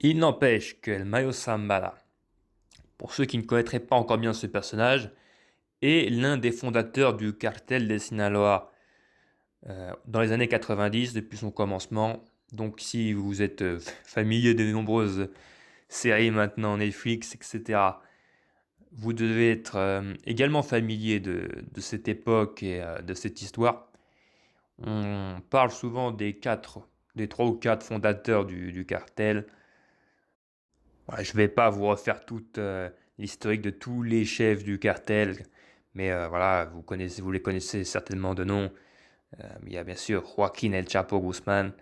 Il n'empêche que El Mayo Zambada, pour ceux qui ne connaîtraient pas encore bien ce personnage, est l'un des fondateurs du cartel des Sinaloa dans les années 90, depuis son commencement. Donc si vous êtes familier de nombreuses séries maintenant Netflix, etc., vous devez être également familier de cette époque et de cette histoire. On parle souvent des trois ou quatre fondateurs du cartel. Ouais, je ne vais pas vous refaire toute l'historique de tous les chefs du cartel, mais voilà, vous les connaissez certainement de nom. Il y a bien sûr Joaquín El Chapo Guzmán,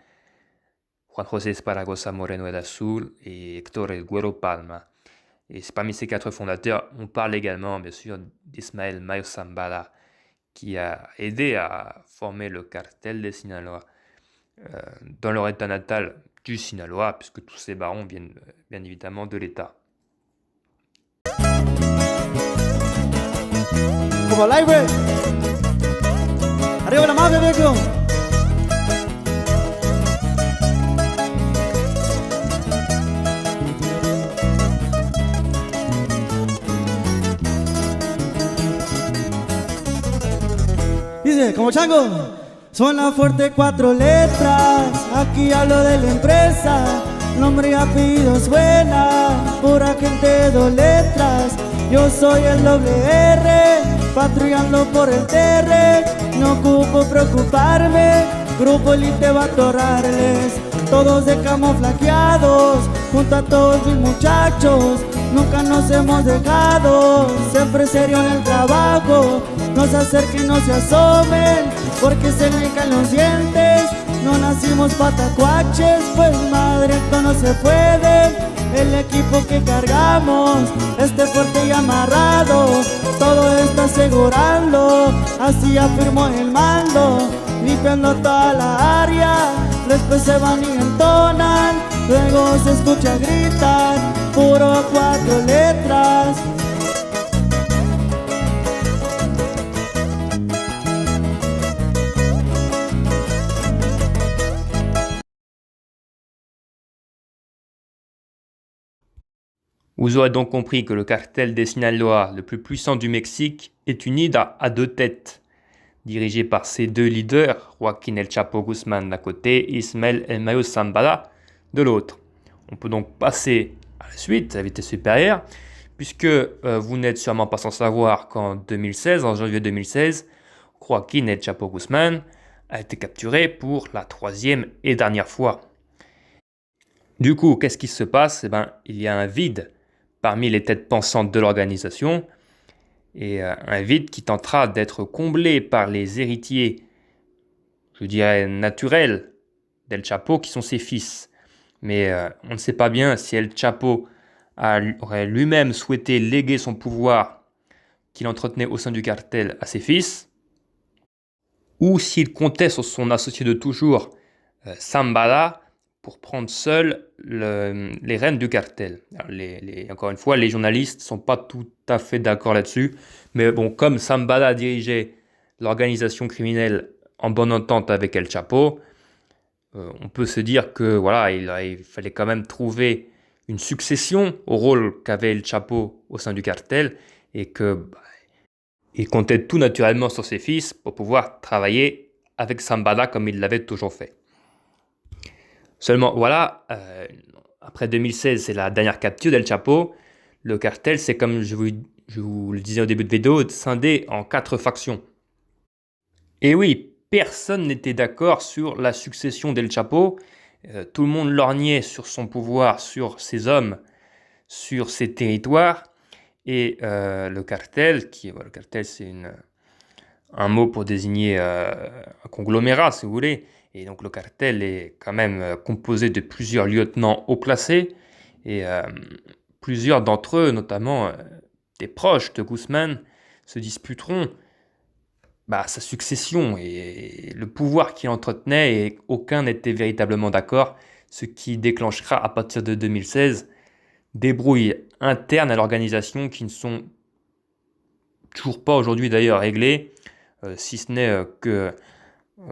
Juan José Esparragosa Moreno el Azul et Héctor El Güero Palma. Et c'est parmi ces quatre fondateurs, on parle également bien sûr d'Ismael Mayo Zambada, qui a aidé à former le cartel des Sinaloa dans leur état natal du Sinaloa, puisque tous ces barons viennent bien évidemment de l'État. Como al aire. Arriba la mafia, viejo. Dice, como chango. Suena fuerte cuatro letras. Aquí hablo de la empresa. Nombre y apellido suena. Pura gente de dos letras. Yo soy el doble R, patrullando por el TR. No ocupo preocuparme, Grupo Elite va a atorarles. Todos de camuflajeados, junto a todos mis muchachos. Nunca nos hemos dejado, siempre serio en el trabajo. No se acerquen, no se asomen, porque se me caen los dientes. No nacimos patacuaches, pues madre, esto no se puede. El equipo que cargamos, fuerte y amarrado, todo está asegurando, así afirmó el mando, limpiando toda la área, después se van y entonan, luego se escucha gritar, puro cuatro letras. Vous aurez donc compris que le cartel des Sinaloa, le plus puissant du Mexique, est une hydre à deux têtes, dirigée par ses deux leaders, Joaquín El Chapo Guzmán d'un côté et Ismael El Mayo Zambada de l'autre. On peut donc passer à la suite, à vitesse supérieure, puisque vous n'êtes sûrement pas sans savoir qu'en 2016, en janvier 2016, Joaquín El Chapo Guzmán a été capturé pour la troisième et dernière fois. Du coup, qu'est-ce qui se passe? Il y a un vide parmi les têtes pensantes de l'organisation, et un vide qui tentera d'être comblé par les héritiers, je dirais naturels, d'El Chapo, qui sont ses fils. Mais on ne sait pas bien si El Chapo aurait lui-même souhaité léguer son pouvoir qu'il entretenait au sein du cartel à ses fils, ou s'il comptait sur son associé de toujours, Zambada, pour prendre seul les rênes du cartel. Alors, encore une fois, les journalistes ne sont pas tout à fait d'accord là-dessus, mais bon, comme Zambada dirigeait l'organisation criminelle en bonne entente avec El Chapo, on peut se dire que voilà, il fallait quand même trouver une succession au rôle qu'avait El Chapo au sein du cartel, et que il comptait tout naturellement sur ses fils pour pouvoir travailler avec Zambada comme il l'avait toujours fait. Seulement, voilà, après 2016, c'est la dernière capture d'El Chapo. Le cartel, c'est comme je vous le disais au début de vidéo, scindé en 4 factions. Et oui, personne n'était d'accord sur la succession d'El Chapo. Tout le monde lorgnait sur son pouvoir, sur ses hommes, sur ses territoires. Et le cartel, le cartel c'est un mot pour désigner un conglomérat, si vous voulez. Et donc le cartel est quand même composé de plusieurs lieutenants haut placés, et plusieurs d'entre eux, notamment des proches de Guzmán, se disputeront sa succession et le pouvoir qu'il entretenait, et aucun n'était véritablement d'accord, ce qui déclenchera à partir de 2016 des brouilles internes à l'organisation qui ne sont toujours pas aujourd'hui d'ailleurs réglées, si ce n'est que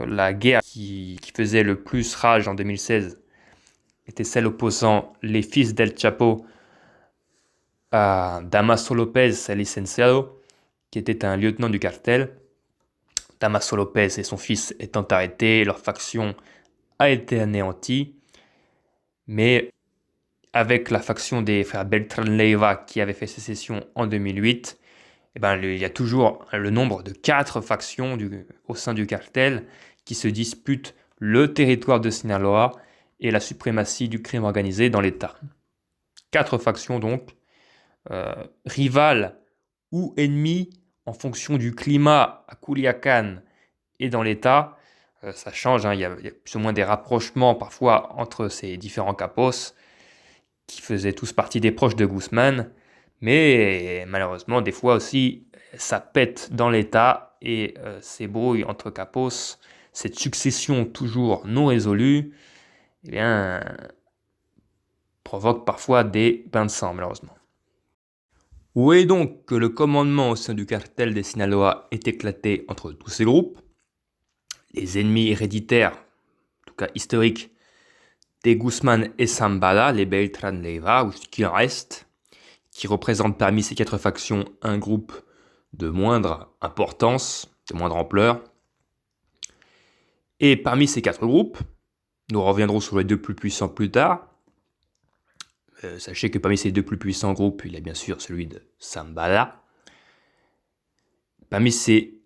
la guerre qui faisait le plus rage en 2016 était celle opposant les fils del Chapo à Damaso Lopez el Licenciado, qui était un lieutenant du cartel. Damaso Lopez et son fils étant arrêtés, leur faction a été anéantie, mais avec la faction des frères Beltran Leiva qui avait fait sécession en 2008, il y a toujours le nombre de 4 factions au sein du cartel qui se disputent le territoire de Sinaloa et la suprématie du crime organisé dans l'État. 4 factions donc, rivales ou ennemies en fonction du climat à Culiacán et dans l'État. Ça change, il y a plus ou moins des rapprochements parfois entre ces différents capos qui faisaient tous partie des proches de Guzman, mais malheureusement des fois aussi ça pète dans l'État et ces brouilles entre capos, cette succession toujours non résolue, provoque parfois des bains de sang malheureusement. Où est donc que le commandement au sein du cartel des Sinaloa est éclaté entre tous ces groupes, les ennemis héréditaires, en tout cas historiques, des Guzman et Zambada, les Beltran Leiva, ou ce qu'il en reste, qui représentent parmi ces 4 factions un groupe de moindre importance, de moindre ampleur. Et parmi ces 4 groupes, nous reviendrons sur les 2 plus puissants plus tard. Sachez que parmi ces 2 plus puissants groupes, il y a bien sûr celui de Zambada. Parmi ces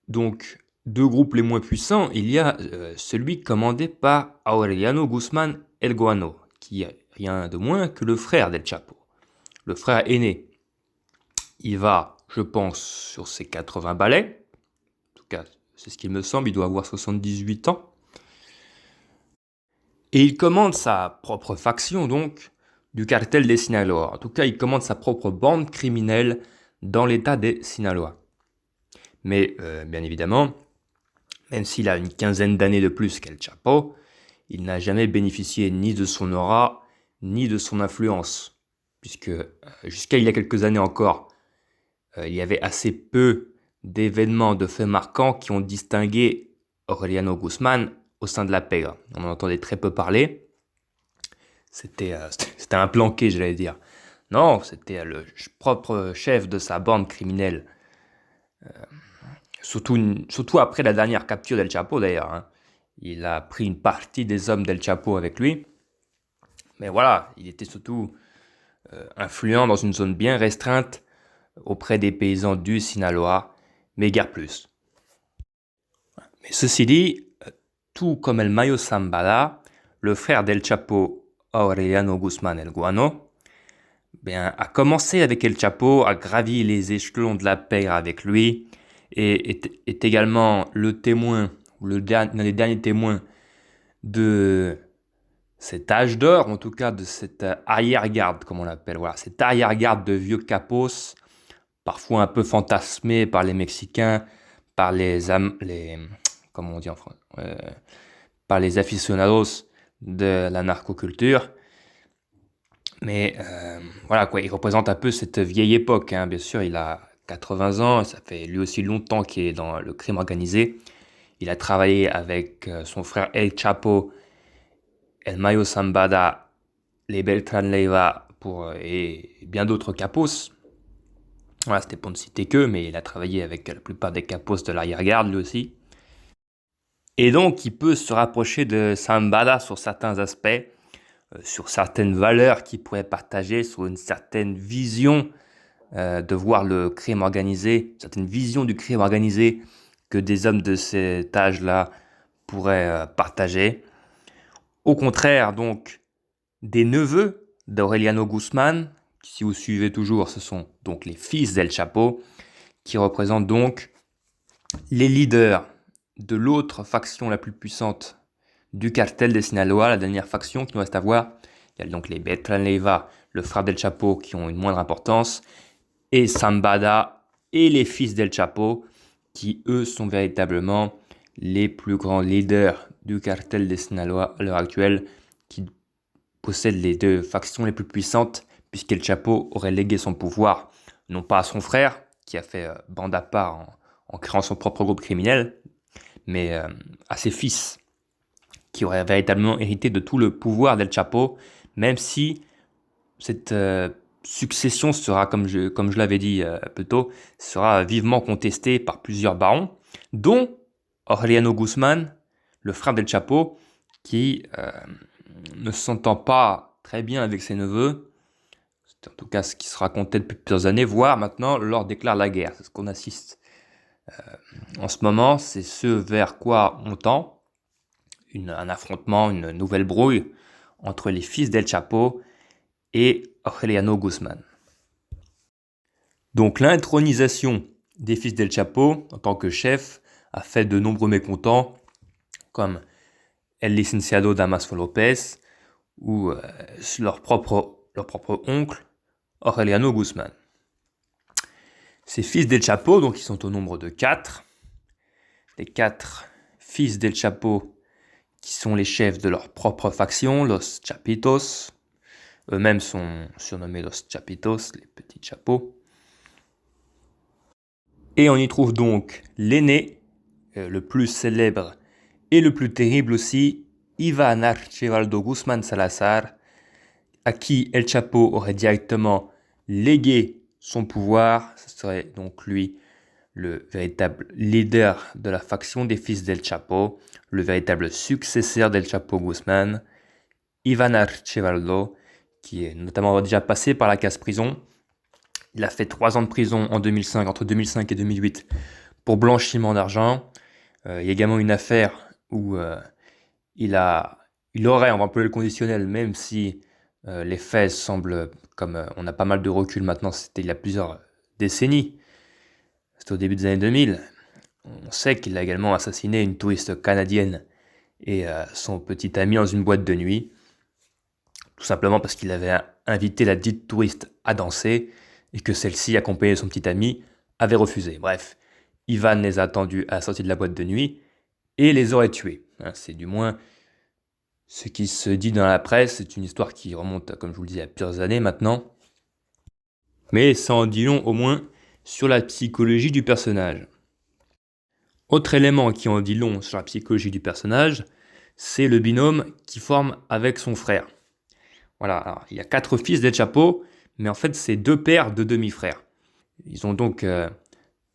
donc 2 groupes les moins puissants, il y a celui commandé par Aureliano Guzman El Guano, qui est rien de moins que le frère del Chapo, le frère aîné. Il va, je pense, sur ses 80 balais. En tout cas, c'est ce qu'il me semble, il doit avoir 78 ans. Et il commande sa propre faction, donc, du cartel des Sinaloa. En tout cas, il commande sa propre bande criminelle dans l'état des Sinaloa. Mais, bien évidemment, même s'il a une quinzaine d'années de plus qu'El Chapo, il n'a jamais bénéficié ni de son aura, ni de son influence. Puisque, jusqu'à il y a quelques années encore, il y avait assez peu d'événements, de faits marquants qui ont distingué Aureliano Guzman au sein de la PEGA. On en entendait très peu parler. C'était un planqué, j'allais dire. Non, c'était le propre chef de sa bande criminelle. Surtout après la dernière capture d'El Chapo d'ailleurs. Hein. Il a pris une partie des hommes d'El Chapo avec lui. Mais voilà, il était surtout influent dans une zone bien restreinte auprès des paysans du Sinaloa, mais guère plus. Mais ceci dit, tout comme El Mayo Zambada, le frère d'El Chapo, Aureliano Guzman El Guano, a commencé avec El Chapo, a gravi les échelons de la paix avec lui, et est également le témoin, l'un des derniers témoins de cet âge d'or, en tout cas de cette arrière-garde, comme on l'appelle. Voilà, cette arrière-garde de vieux capos, parfois un peu fantasmés par les Mexicains, par comment on dit en français, par les aficionados de la narcoculture. Mais voilà quoi, il représente un peu cette vieille époque. Hein. Bien sûr, il a 80 ans, ça fait lui aussi longtemps qu'il est dans le crime organisé. Il a travaillé avec son frère El Chapo, El Mayo Zambada, les Beltran Leiva et bien d'autres capos. Voilà, c'était pour ne citer qu'eux, mais il a travaillé avec la plupart des capos de l'arrière-garde lui aussi. Et donc, il peut se rapprocher de Zambada sur certains aspects, sur certaines valeurs qu'il pourrait partager, sur une certaine vision de voir le crime organisé, une certaine vision du crime organisé que des hommes de cet âge-là pourraient partager. Au contraire, donc, des neveux d'Aureliano Guzman, si vous suivez toujours, ce sont donc les fils d'El Chapo, qui représentent donc les leaders de l'autre faction la plus puissante du cartel des Sinaloa, la dernière faction qui nous reste à voir. Il y a donc les Beltran Leiva, le frère d'El Chapo, qui ont une moindre importance, et Zambada et les fils d'El Chapo, qui eux sont véritablement les plus grands leaders du cartel des Sinaloa à l'heure actuelle, qui possèdent les 2 factions les plus puissantes, puisqu'El Chapo aurait légué son pouvoir, non pas à son frère, qui a fait bande à part en créant son propre groupe criminel, mais à ses fils, qui aurait véritablement hérité de tout le pouvoir d'El Chapo, même si cette succession sera, comme je l'avais dit plus tôt, sera vivement contestée par plusieurs barons, dont Aureliano Guzman, le frère d'El Chapo, qui ne s'entend pas très bien avec ses neveux. C'est en tout cas ce qui se racontait depuis plusieurs années, voire maintenant leur déclare la guerre. C'est ce qu'on assiste en ce moment, c'est ce vers quoi on tend, un affrontement, une nouvelle brouille entre les fils d'El Chapo et Aureliano Guzman. Donc l'intronisation des fils d'El Chapo en tant que chef a fait de nombreux mécontents, comme El Licenciado Damaso López ou leur propre oncle Aureliano Guzman. Ces fils d'El Chapo, donc ils sont au nombre de 4. Les 4 fils d'El Chapo qui sont les chefs de leur propre faction, Los Chapitos. Eux-mêmes sont surnommés Los Chapitos, les petits chapeaux. Et on y trouve donc l'aîné, le plus célèbre et le plus terrible aussi, Iván Archibaldo Guzmán Salazar, à qui El Chapo aurait directement légué son pouvoir. Ce serait donc lui le véritable leader de la faction des fils d'El Chapo, le véritable successeur d'El Chapo Guzman, Iván Archibaldo, qui est notamment déjà passé par la case prison. Il a fait 3 ans de prison en 2005, entre 2005 et 2008, pour blanchiment d'argent. Il y a également une affaire où il aurait, on va employer le conditionnel, même si les faits semblent, comme on a pas mal de recul maintenant, c'était il y a plusieurs décennies, c'était au début des années 2000, on sait qu'il a également assassiné une touriste canadienne et son petit ami dans une boîte de nuit, tout simplement parce qu'il avait invité la dite touriste à danser et que celle-ci, accompagnée de son petit ami, avait refusé. Bref, Ivan les a attendus à la sortie de la boîte de nuit et les aurait tués. C'est du moins ce qui se dit dans la presse. C'est une histoire qui remonte, comme je vous le disais, à plusieurs années maintenant. Mais ça en dit long au moins sur la psychologie du personnage. Autre élément qui en dit long sur la psychologie du personnage, c'est le binôme qu'il forme avec son frère. Voilà, alors, il y a 4 fils d'El Chapo, mais en fait c'est 2 pères de demi-frères. Ils ont donc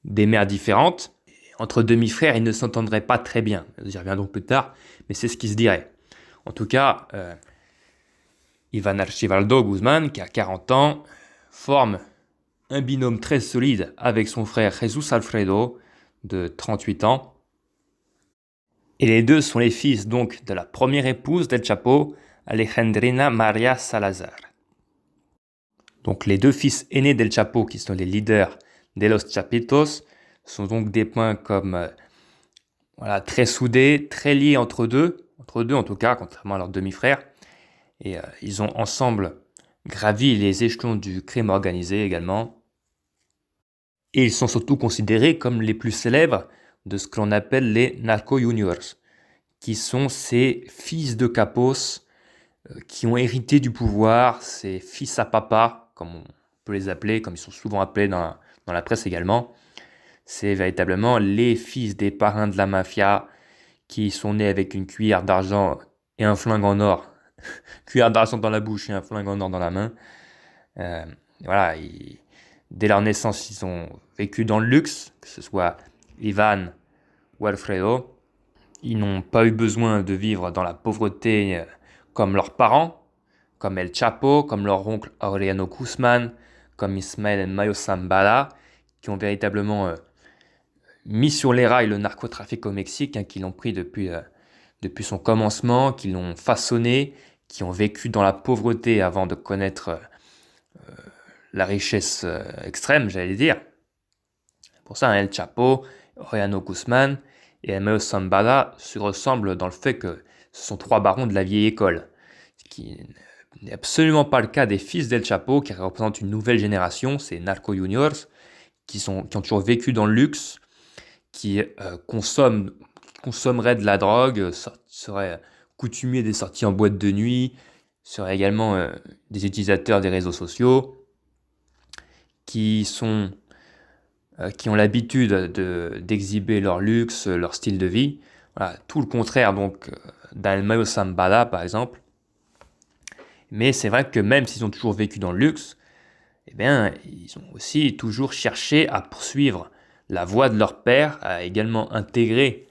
des mères différentes. Entre demi-frères, ils ne s'entendraient pas très bien. J'y reviens donc plus tard, mais c'est ce qui se dirait. En tout cas, Iván Archibaldo Guzmán, qui a 40 ans, forme un binôme très solide avec son frère Jesús Alfredo, de 38 ans. Et les deux sont les fils donc de la première épouse d'El Chapo, Alejandrina María Salazar. Donc les 2 fils aînés d'El Chapo, qui sont les leaders de Los Chapitos, sont donc des points comme très soudés, très liés entre deux en tout cas, contrairement à leurs demi-frères. Et ils ont ensemble gravi les échelons du crime organisé également. Et ils sont surtout considérés comme les plus célèbres de ce que l'on appelle les narco juniors, qui sont ces fils de capos qui ont hérité du pouvoir, ces fils à papa, comme on peut les appeler, comme ils sont souvent appelés dans la presse également. C'est véritablement les fils des parrains de la mafia qui sont nés avec une cuillère d'argent et un flingue en or. Cuillère d'argent dans la bouche et un flingue en or dans la main. Dès leur naissance, ils ont vécu dans le luxe, que ce soit Ivan ou Alfredo. Ils n'ont pas eu besoin de vivre dans la pauvreté comme leurs parents, comme El Chapo, comme leur oncle Aureliano Guzman, comme Ismael Mayo Zambada, qui ont véritablement mis sur les rails le narcotrafic au Mexique, qui l'ont pris depuis son commencement, qui l'ont façonné, qui ont vécu dans la pauvreté avant de connaître la richesse extrême, j'allais dire. Pour ça, El Chapo, Aureliano Guzman et Mayo Zambada se ressemblent dans le fait que ce sont 3 barons de la vieille école, ce qui n'est absolument pas le cas des fils d'El Chapo, qui représentent une nouvelle génération, ces narco juniors, qui ont toujours vécu dans le luxe, qui consommeraient de la drogue, seraient coutumiers des sorties en boîte de nuit, seraient également des utilisateurs des réseaux sociaux, qui ont l'habitude d'exhiber leur luxe, leur style de vie. Voilà, tout le contraire donc d'Al Mayo Zambada par exemple. Mais c'est vrai que même s'ils ont toujours vécu dans le luxe, eh bien, ils ont aussi toujours cherché à poursuivre la voie de leur père, à également intégrer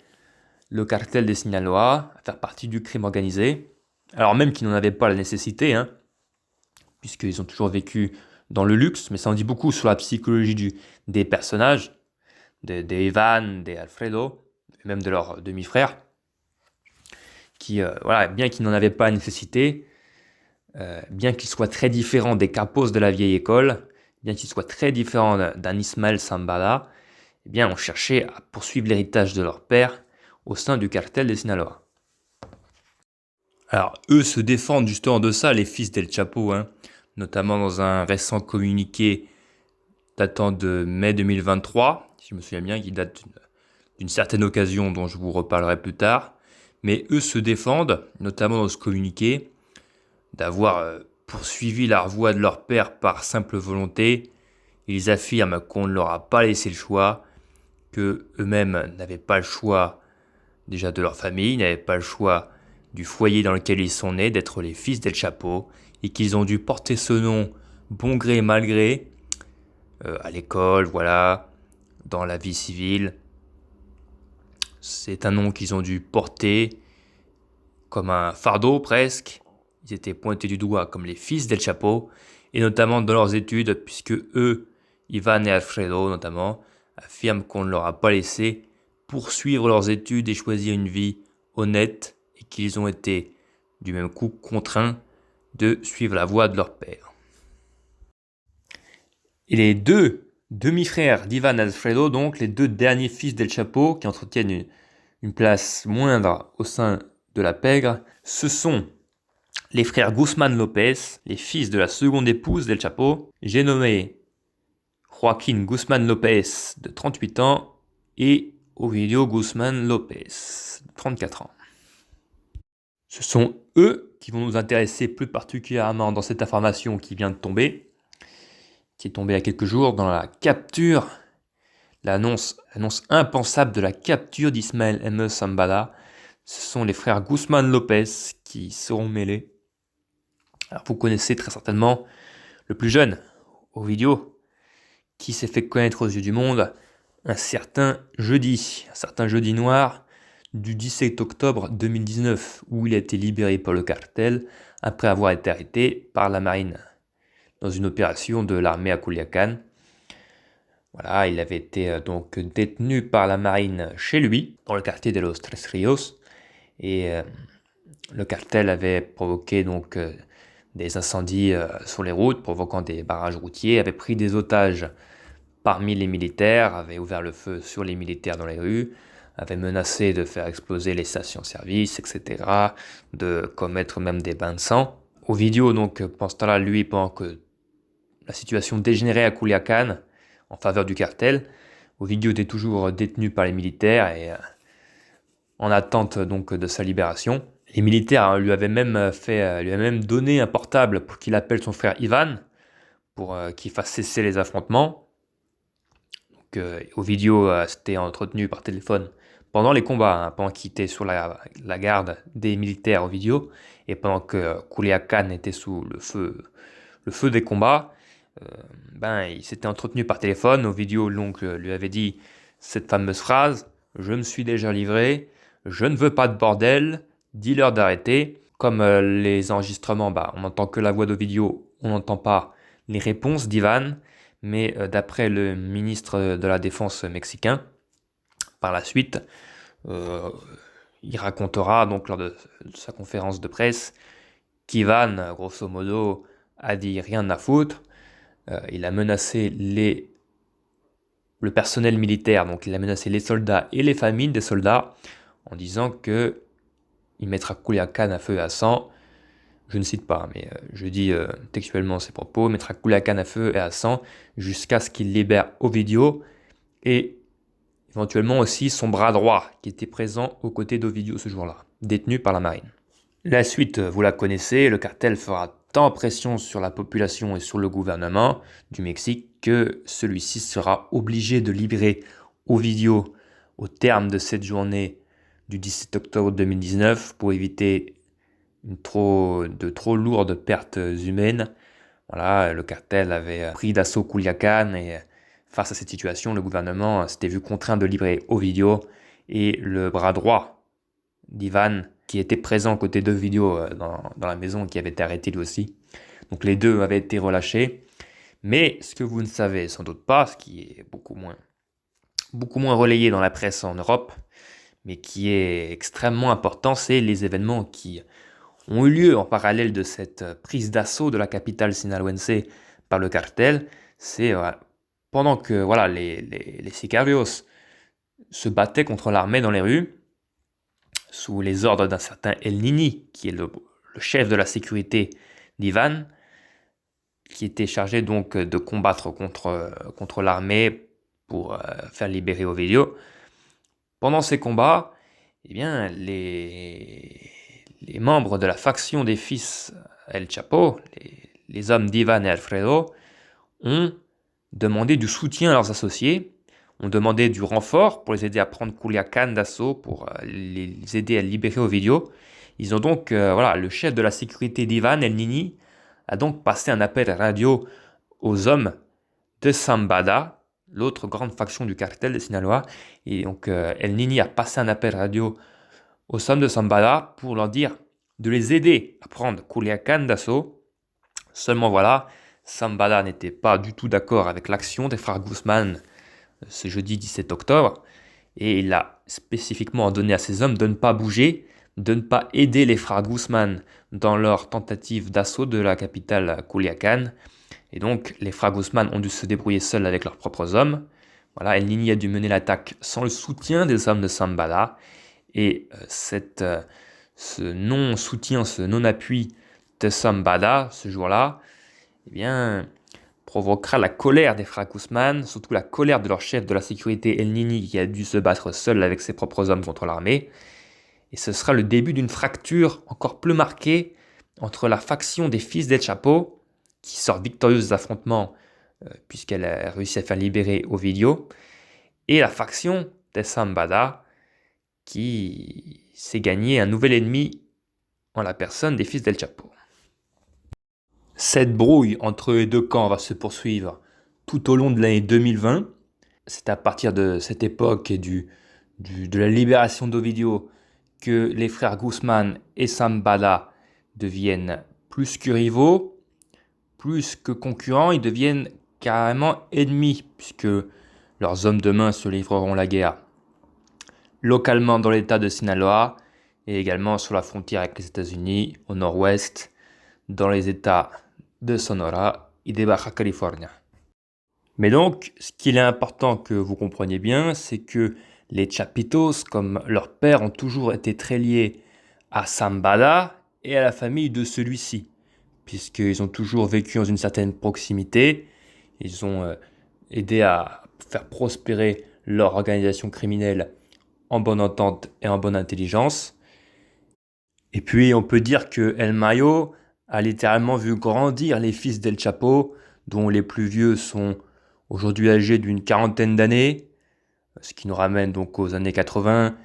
le cartel des Sinaloa, à faire partie du crime organisé, alors même qu'ils n'en avaient pas la nécessité, hein, puisqu'ils ont toujours vécu dans le luxe, mais ça en dit beaucoup sur la psychologie des personnages, des Ivan, des Alfredo, et même de leurs demi-frères, qui, voilà, bien qu'ils n'en avaient pas la nécessité, bien qu'ils soient très différents des capos de la vieille école, bien qu'ils soient très différents d'un Ismaël Zambada, eh bien, on cherchait à poursuivre l'héritage de leur père au sein du cartel des Sinaloa. Alors, eux se défendent justement de ça, les fils d'El Chapo, hein, notamment dans un récent communiqué datant de mai 2023, si je me souviens bien, qui date d'une certaine occasion dont je vous reparlerai plus tard. Mais eux se défendent, notamment dans ce communiqué, d'avoir poursuivi la voie de leur père par simple volonté. Ils affirment qu'on ne leur a pas laissé le choix, que eux-mêmes n'avaient pas le choix déjà de leur famille, n'avaient pas le choix du foyer dans lequel ils sont nés, d'être les fils d'El Chapo, et qu'ils ont dû porter ce nom bon gré mal gré, à l'école, voilà, dans la vie civile. C'est un nom qu'ils ont dû porter comme un fardeau presque. Ils étaient pointés du doigt comme les fils d'El Chapo, et notamment dans leurs études, puisque eux, Ivan et Alfredo notamment, affirment qu'on ne leur a pas laissé poursuivre leurs études et choisir une vie honnête, et qu'ils ont été du même coup contraints de suivre la voie de leur père. Et les deux demi-frères d'Ivan et Alfredo, donc les deux derniers fils d'El Chapo, qui entretiennent une place moindre au sein de la pègre, ce sont les frères Guzman Lopez, les fils de la seconde épouse d'El Chapo. J'ai nommé Joaquín Guzman Lopez, de 38 ans, et Ovidio Guzman Lopez, de 34 ans. Ce sont eux qui vont nous intéresser plus particulièrement dans cette information qui vient de tomber, qui est tombée il y a quelques jours dans la capture, l'annonce impensable de la capture d'Ismaël M. Zambada. Ce sont les frères Guzman Lopez qui seront mêlés. Alors vous connaissez très certainement le plus jeune, Ovidio, qui s'est fait connaître aux yeux du monde un certain jeudi noir du 17 octobre 2019, où il a été libéré par le cartel après avoir été arrêté par la marine dans une opération de l'armée à Culiacán. Voilà, il avait été donc détenu par la marine chez lui, dans le quartier de Los Tres Ríos, et le cartel avait provoqué donc des incendies sur les routes, provoquant des barrages routiers, avait pris des otages parmi les militaires, avait ouvert le feu sur les militaires dans les rues, avait menacé de faire exploser les stations-service, etc., de commettre même des bains de sang. Ovidio, donc, pendant ce temps-là, lui, pendant que la situation dégénérait à Culiacán en faveur du cartel, Ovidio était toujours détenu par les militaires et en attente donc de sa libération. Les militaires lui avaient même donné un portable pour qu'il appelle son frère Ivan, pour qu'il fasse cesser les affrontements. Donc, Ovidio s'était entretenu par téléphone pendant les combats, hein, pendant qu'il était sur la garde des militaires Ovidio, et pendant que Culiacán était sous le feu des combats, il s'était entretenu par téléphone. Ovidio, l'oncle, lui avait dit cette fameuse phrase: « Je me suis déjà livré, je ne veux pas de bordel, dis-leur d'arrêter ». Comme les enregistrements, on n'entend que la voix d'Ovidio, on n'entend pas les réponses d'Ivan, mais d'après le ministre de la Défense mexicain, par la suite, il racontera donc lors de sa conférence de presse qu'Ivan, grosso modo, a dit rien à foutre. Il a menacé le personnel militaire, donc il a menacé les soldats et les familles des soldats en disant que il mettra Culiacán à feu et à sang. Je ne cite pas, mais je dis textuellement ses propos: il mettra Culiacán à feu et à sang jusqu'à ce qu'il libère Ovidio et éventuellement aussi son bras droit qui était présent aux côtés d'Ovidio ce jour-là, détenu par la marine. La suite, vous la connaissez, le cartel fera tant pression sur la population et sur le gouvernement du Mexique que celui-ci sera obligé de libérer Ovidio au terme de cette journée du 17 octobre 2019 pour éviter de trop lourdes pertes humaines. Voilà, le cartel avait pris d'assaut Culiacán et face à cette situation, le gouvernement s'était vu contraint de libérer Ovidio et le bras droit d'Ivan, qui était présent côté d'Ovidio dans la maison, qui avait été arrêté lui aussi. Donc les deux avaient été relâchés. Mais ce que vous ne savez sans doute pas, ce qui est beaucoup moins relayé dans la presse en Europe, mais qui est extrêmement important, c'est les événements qui ont eu lieu en parallèle de cette prise d'assaut de la capitale sinaloense par le cartel. C'est pendant que les sicarios se battaient contre l'armée dans les rues, sous les ordres d'un certain El Nini, qui est le chef de la sécurité d'Ivan, qui était chargé donc de combattre contre l'armée pour faire libérer Ovidio. Pendant ces combats, eh bien, les membres de la faction des fils El Chapo, les hommes d'Ivan et Alfredo, ont demandé du soutien à leurs associés, ont demandé du renfort pour les aider à prendre Culiacán d'assaut, pour les aider à libérer Ovidio. Ils ont donc, le chef de la sécurité d'Ivan, El Nini, a donc passé un appel radio aux hommes de Zambada, l'autre grande faction du cartel de Sinaloa. Et donc El Nini a passé un appel radio aux hommes de Zambada pour leur dire de les aider à prendre Culiacán d'assaut. Seulement voilà, Zambada n'était pas du tout d'accord avec l'action des frères Guzman ce jeudi 17 octobre, et il a spécifiquement ordonné à ses hommes de ne pas bouger, de ne pas aider les frères Guzman dans leur tentative d'assaut de la capitale Culiacán. Et donc, les frères Guzman ont dû se débrouiller seuls avec leurs propres hommes. Voilà, El Nini a dû mener l'attaque sans le soutien des hommes de Zambada. Et ce non-soutien, ce non-appui de Zambada, ce jour-là, eh bien, provoquera la colère des frères Guzman, surtout la colère de leur chef de la sécurité El Nini, qui a dû se battre seul avec ses propres hommes contre l'armée. Et ce sera le début d'une fracture encore plus marquée entre la faction des fils d'El Chapo, qui sort victorieuse des affrontements puisqu'elle a réussi à faire libérer Ovidio, et la faction des Zambada, qui s'est gagné un nouvel ennemi en la personne des fils d'El Chapo. Cette brouille entre les deux camps va se poursuivre tout au long de l'année 2020. C'est à partir de cette époque et de la libération d'Ovidio que les frères Guzman et Zambada deviennent plus que rivaux, plus que concurrents, ils deviennent carrément ennemis, puisque leurs hommes de main se livreront la guerre localement dans l'état de Sinaloa et également sur la frontière avec les États-Unis au nord-ouest, dans les états de Sonora et de Baja California. Mais donc, ce qu'il est important que vous compreniez bien, c'est que les Chapitos, comme leur père, ont toujours été très liés à Zambada et à la famille de celui-ci, puisqu'ils ont toujours vécu dans une certaine proximité. Ils ont aidé à faire prospérer leur organisation criminelle en bonne entente et en bonne intelligence. Et puis, on peut dire que El Mayo a littéralement vu grandir les fils d'El Chapo, dont les plus vieux sont aujourd'hui âgés d'une quarantaine d'années, ce qui nous ramène donc aux années 80.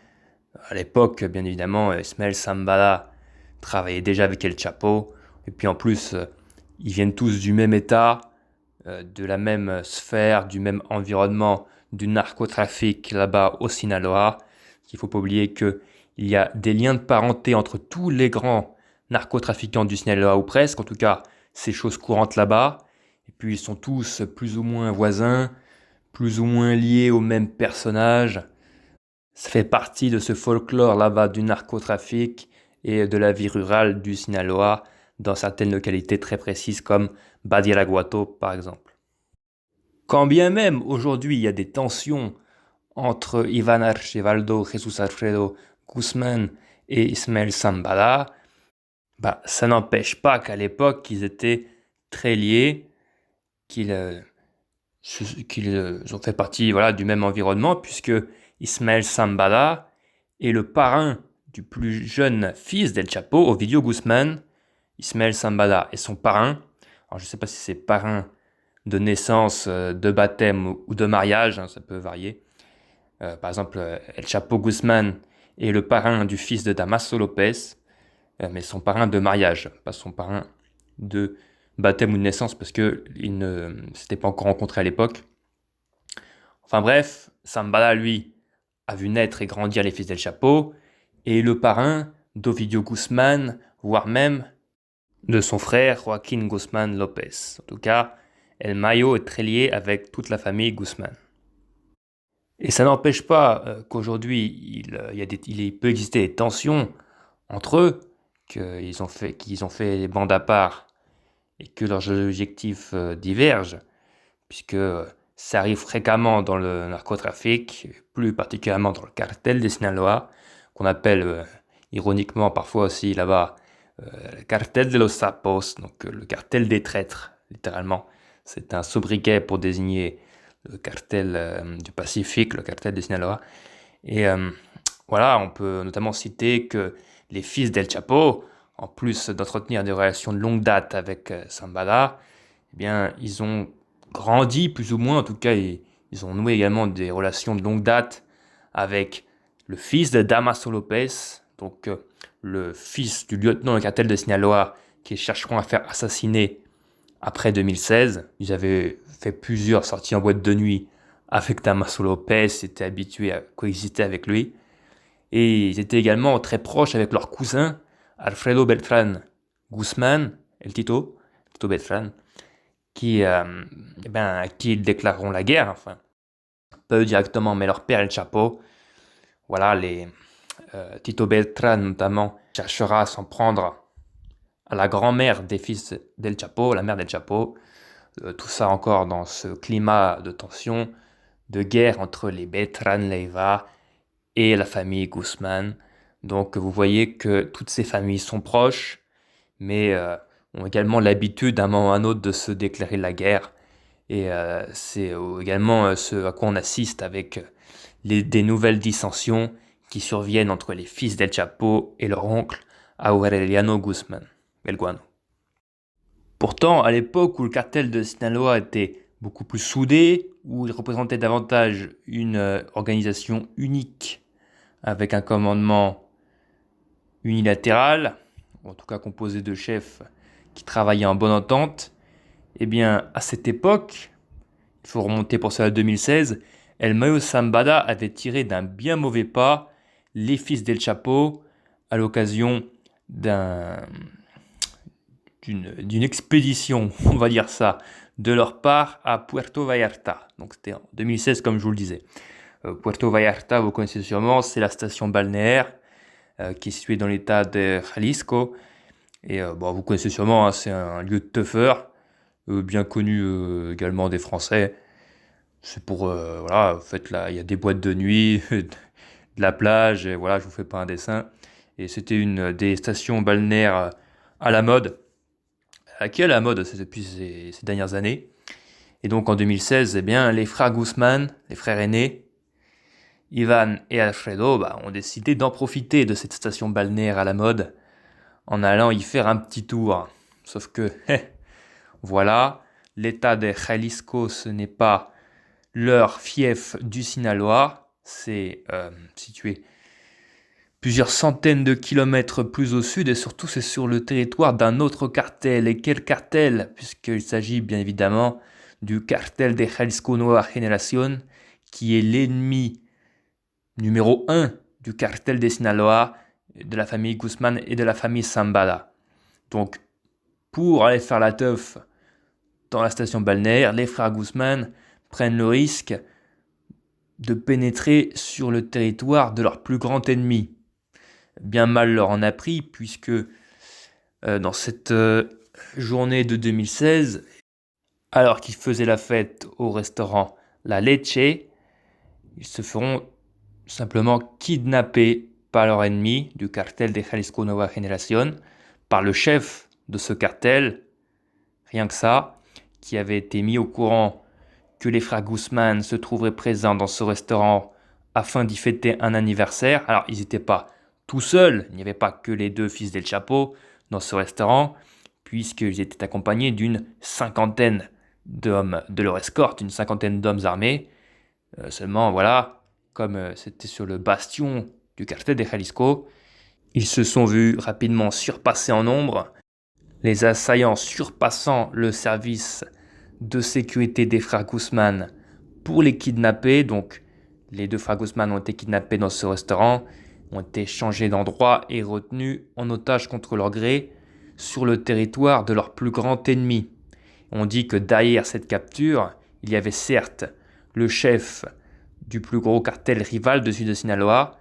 À l'époque, bien évidemment, Ismael Zambada travaillait déjà avec El Chapo. Et puis en plus, ils viennent tous du même état, de la même sphère, du même environnement du narcotrafic là-bas au Sinaloa. Il ne faut pas oublier qu'il y a des liens de parenté entre tous les grands narcotrafiquants du Sinaloa, ou presque. En tout cas, c'est chose courante là-bas. Et puis ils sont tous plus ou moins voisins, plus ou moins liés aux mêmes personnages. Ça fait partie de ce folklore là-bas du narcotrafic et de la vie rurale du Sinaloa dans certaines localités très précises comme Badiraguato par exemple. Quand bien même aujourd'hui il y a des tensions entre Iván Archibaldo, Jesús Alfredo Guzmán et Ismael Zambada, ça n'empêche pas qu'à l'époque ils étaient très liés, qu'ils ont fait partie du même environnement, puisque Ismael Zambada est le parrain du plus jeune fils d'El Chapo, Ovidio Guzmán. Ismael Zambada est son parrain. Alors je ne sais pas si c'est parrain de naissance, de baptême ou de mariage, ça peut varier. Par exemple, El Chapo Guzmán est le parrain du fils de Damaso Lopez, mais son parrain de mariage, pas son parrain de baptême ou de naissance, parce que ils ne s'étaient pas encore rencontrés à l'époque. Enfin bref, Zambada, lui, a vu naître et grandir les fils del Chapo, et le parrain d'Ovidio Guzman, voire même de son frère Joaquín Guzmán López. En tout cas, El Mayo est très lié avec toute la famille Guzman. Et ça n'empêche pas qu'aujourd'hui, il peut exister des tensions entre eux, qu'ils ont fait des bandes à part et que leurs objectifs divergent, puisque ça arrive fréquemment dans le narcotrafic, plus particulièrement dans le cartel des Sinaloa, qu'on appelle ironiquement parfois aussi là-bas le cartel de los sapos, donc le cartel des traîtres, littéralement. C'est un sobriquet pour désigner le cartel du Pacifique, le cartel des Sinaloa. Et voilà, on peut notamment citer que les fils del Chapo, en plus d'entretenir des relations de longue date avec Zambada, eh bien, ils ont grandi plus ou moins, en tout cas, ils ont noué également des relations de longue date avec le fils de Damaso Lopez, donc le fils du lieutenant du cartel de Sinaloa qui chercheront à faire assassiner après 2016. Ils avaient fait plusieurs sorties en boîte de nuit avec Damaso Lopez, étaient habitués à coexister avec lui. Et ils étaient également très proches avec leur cousin, Alfredo Beltrán Guzmán, Tito Beltrán, à qui ils déclareront la guerre, enfin, pas eux directement, mais leur père El Chapo. Voilà, Tito Beltrán notamment cherchera à s'en prendre à la grand-mère des fils d'El Chapo, la mère d'El Chapo. Tout ça encore dans ce climat de tension, de guerre entre les Beltrán Leiva et la famille Guzmán. Donc vous voyez que toutes ces familles sont proches, mais ont également l'habitude d'un moment ou à un autre de se déclarer la guerre. Et c'est également ce à quoi on assiste avec des nouvelles dissensions qui surviennent entre les fils d'El Chapo et leur oncle Aureliano Guzmán, El Guano. Pourtant, à l'époque où le cartel de Sinaloa était beaucoup plus soudé, où il représentait davantage une organisation unique avec un commandement unilatéral, ou en tout cas composé de chefs qui travaillaient en bonne entente, eh bien, à cette époque, il faut remonter pour cela à 2016, El Mayo Zambada avait tiré d'un bien mauvais pas les fils d'El Chapo à l'occasion d'une expédition, on va dire ça, de leur part à Puerto Vallarta. Donc c'était en 2016 comme je vous le disais. Puerto Vallarta, vous connaissez sûrement, c'est la station balnéaire qui est située dans l'état de Jalisco. Et vous connaissez sûrement, hein, c'est un lieu de teufeur, bien connu également des Français. C'est pour, voilà, en fait, là, il y a des boîtes de nuit, de la plage, et voilà, je vous fais pas un dessin. Et c'était une des stations balnéaires à la mode, qui est à la mode depuis ces dernières années. Et donc en 2016, eh bien, les frères Guzmán, les frères aînés, Ivan et Alfredo, ont décidé d'en profiter de cette station balnéaire à la mode en allant y faire un petit tour. Sauf que, voilà, l'état de Jalisco, ce n'est pas leur fief du Sinaloa, c'est situé plusieurs centaines de kilomètres plus au sud et surtout c'est sur le territoire d'un autre cartel. Et quel cartel? Puisqu'il s'agit bien évidemment du cartel de Jalisco Nueva Generación, qui est l'ennemi numéro 1 du cartel des Sinaloa, de la famille Guzmán et de la famille Zambada. Donc, pour aller faire la teuf dans la station balnéaire, les frères Guzmán prennent le risque de pénétrer sur le territoire de leur plus grand ennemi. Bien mal leur en a pris, puisque dans cette journée de 2016, alors qu'ils faisaient la fête au restaurant La Leche, ils se feront simplement kidnappés par leur ennemi du cartel de Jalisco Nueva Generación, par le chef de ce cartel, rien que ça, qui avait été mis au courant que les frères Guzmán se trouveraient présents dans ce restaurant afin d'y fêter un anniversaire. Alors, ils n'étaient pas tout seuls, il n'y avait pas que les deux fils d'El Chapo dans ce restaurant, puisqu'ils étaient accompagnés d'une cinquantaine d'hommes de leur escorte, une cinquantaine d'hommes armés. Seulement, voilà, comme c'était sur le bastion du cartel de Jalisco. Ils se sont vus rapidement surpassés en nombre, les assaillants surpassant le service de sécurité des frères Guzman pour les kidnapper. Donc les deux frères Guzman ont été kidnappés dans ce restaurant, ont été changés d'endroit et retenus en otage contre leur gré sur le territoire de leur plus grand ennemi. On dit que derrière cette capture, il y avait certes le chef du plus gros cartel rival de sud de Sinaloa,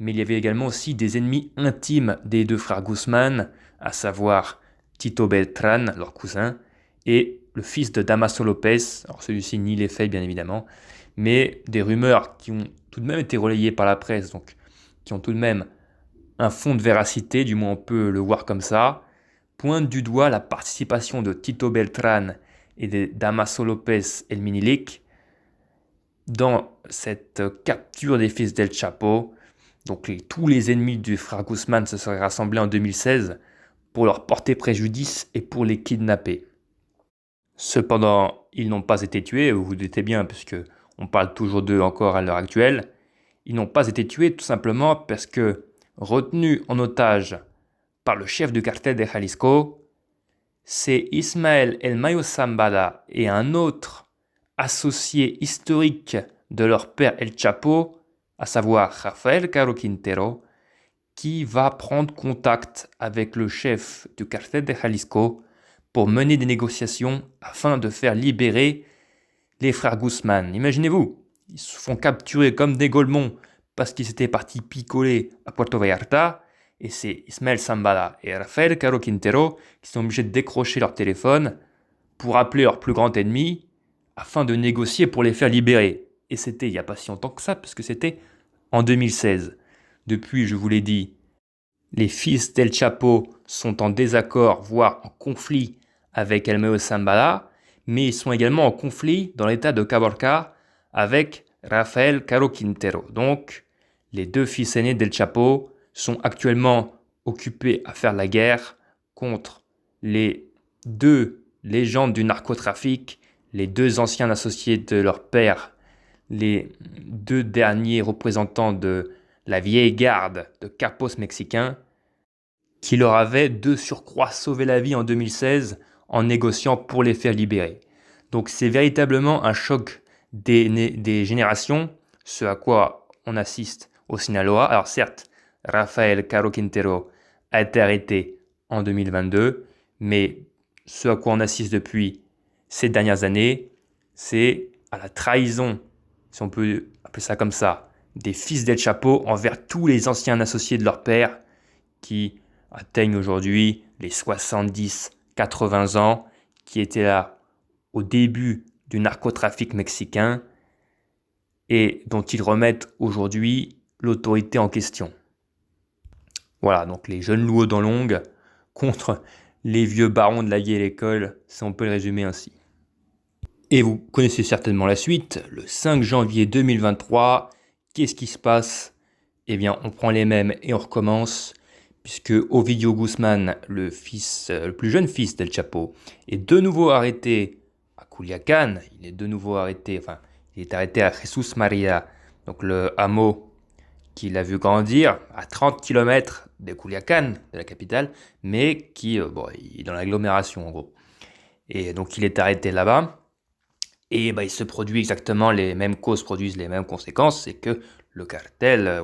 mais il y avait également aussi des ennemis intimes des deux frères Guzman, à savoir Tito Beltran, leur cousin, et le fils de Damaso Lopez. Alors celui-ci nie les faits bien évidemment, mais des rumeurs qui ont tout de même été relayées par la presse, donc qui ont tout de même un fond de véracité, du moins on peut le voir comme ça, pointent du doigt la participation de Tito Beltran et de Damaso Lopez El Minilic dans cette capture des fils d'El Chapo. Donc tous les ennemis du frère Guzman se seraient rassemblés en 2016 pour leur porter préjudice et pour les kidnapper. Cependant, ils n'ont pas été tués, vous vous doutez bien, puisque on parle toujours d'eux encore à l'heure actuelle. Ils n'ont pas été tués tout simplement parce que, retenus en otage par le chef du cartel de Jalisco, c'est Ismael El Mayo Zambada et un autre associé historique de leur père El Chapo, à savoir Rafael Caro Quintero, qui va prendre contact avec le chef du cartel de Jalisco pour mener des négociations afin de faire libérer les frères Guzman. Imaginez-vous, ils se font capturer comme des golemons parce qu'ils étaient partis picoler à Puerto Vallarta, et c'est Ismael Zambada et Rafael Caro Quintero qui sont obligés de décrocher leur téléphone pour appeler leur plus grand ennemi afin de négocier pour les faire libérer. Et c'était il n'y a pas si longtemps que ça, parce que c'était en 2016. Depuis, je vous l'ai dit, les fils d'El Chapo sont en désaccord, voire en conflit avec El Mayo Zambada, mais ils sont également en conflit dans l'état de Caborca avec Rafael Caro Quintero. Donc, les deux fils aînés d'El Chapo sont actuellement occupés à faire la guerre contre les deux légendes du narcotrafic, les deux anciens associés de leur père, les deux derniers représentants de la vieille garde de capos mexicains, qui leur avaient de surcroît sauvé la vie en 2016 en négociant pour les faire libérer. Donc c'est véritablement un choc des générations, ce à quoi on assiste au Sinaloa. Alors certes, Rafael Caro Quintero a été arrêté en 2022, mais ce à quoi on assiste depuis ces dernières années, c'est à la trahison, si on peut appeler ça comme ça, des fils d'El Chapo envers tous les anciens associés de leur père qui atteignent aujourd'hui les 70-80 ans, qui étaient là au début du narcotrafic mexicain et dont ils remettent aujourd'hui l'autorité en question. Voilà, donc les jeunes loups aux dents longues contre les vieux barons de la vieille école, si on peut le résumer ainsi. Et vous connaissez certainement la suite, le 5 janvier 2023, qu'est-ce qui se passe? Eh bien, on prend les mêmes et on recommence, puisque Ovidio Guzman, le plus jeune fils d'El Chapo, est de nouveau arrêté à Culiacán. Il est arrêté à Jesús María, donc le hameau qu'il a vu grandir à 30 km de Culiacán, de la capitale, mais qui il est dans l'agglomération en gros. Et donc il est arrêté là-bas. Et il se produit exactement les mêmes causes, produisent les mêmes conséquences, c'est que le cartel,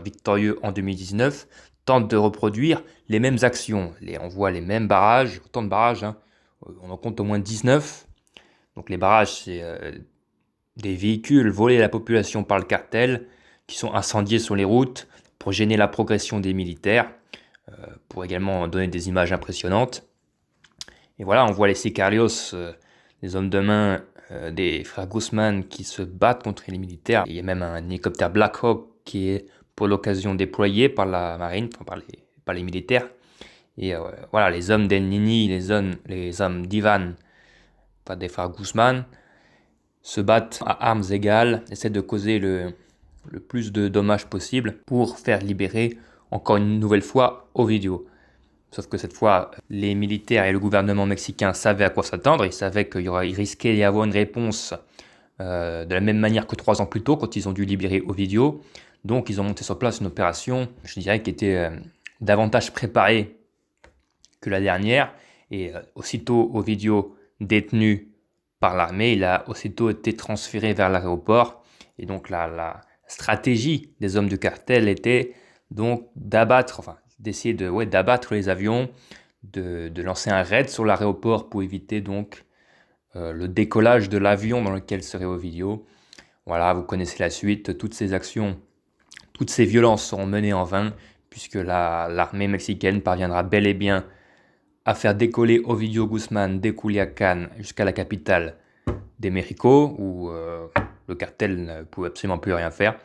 victorieux en 2019, tente de reproduire les mêmes actions. On voit les mêmes barrages, autant de barrages, on en compte au moins 19. Donc les barrages, c'est des véhicules volés à la population par le cartel, qui sont incendiés sur les routes pour gêner la progression des militaires, pour également donner des images impressionnantes. Et voilà, on voit les sicarios, les hommes de main des frères Guzman qui se battent contre les militaires. Il y a même un hélicoptère Black Hawk qui est pour l'occasion déployé par la marine, par les militaires. Et voilà, les hommes d'El Nini, les hommes d'Ivan, des frères Guzman, se battent à armes égales, essaient de causer le plus de dommages possible pour faire libérer encore une nouvelle fois Ovidio. Sauf que cette fois, les militaires et le gouvernement mexicain savaient à quoi s'attendre. Ils savaient qu'il risquait d'y avoir une réponse de la même manière que 3 ans plus tôt, quand ils ont dû libérer Ovidio. Donc ils ont monté sur place une opération, je dirais, qui était davantage préparée que la dernière. Et aussitôt Ovidio détenu par l'armée, il a aussitôt été transféré vers l'aéroport. Et donc la stratégie des hommes du cartel était donc d'essayer d'abattre les avions, de lancer un raid sur l'aéroport pour éviter donc le décollage de l'avion dans lequel serait Ovidio. Voilà, vous connaissez la suite. Toutes ces actions, toutes ces violences seront menées en vain, puisque l'armée mexicaine parviendra bel et bien à faire décoller Ovidio Guzmán de Culiacán jusqu'à la capitale des Mexico, où le cartel ne pouvait absolument plus rien faire.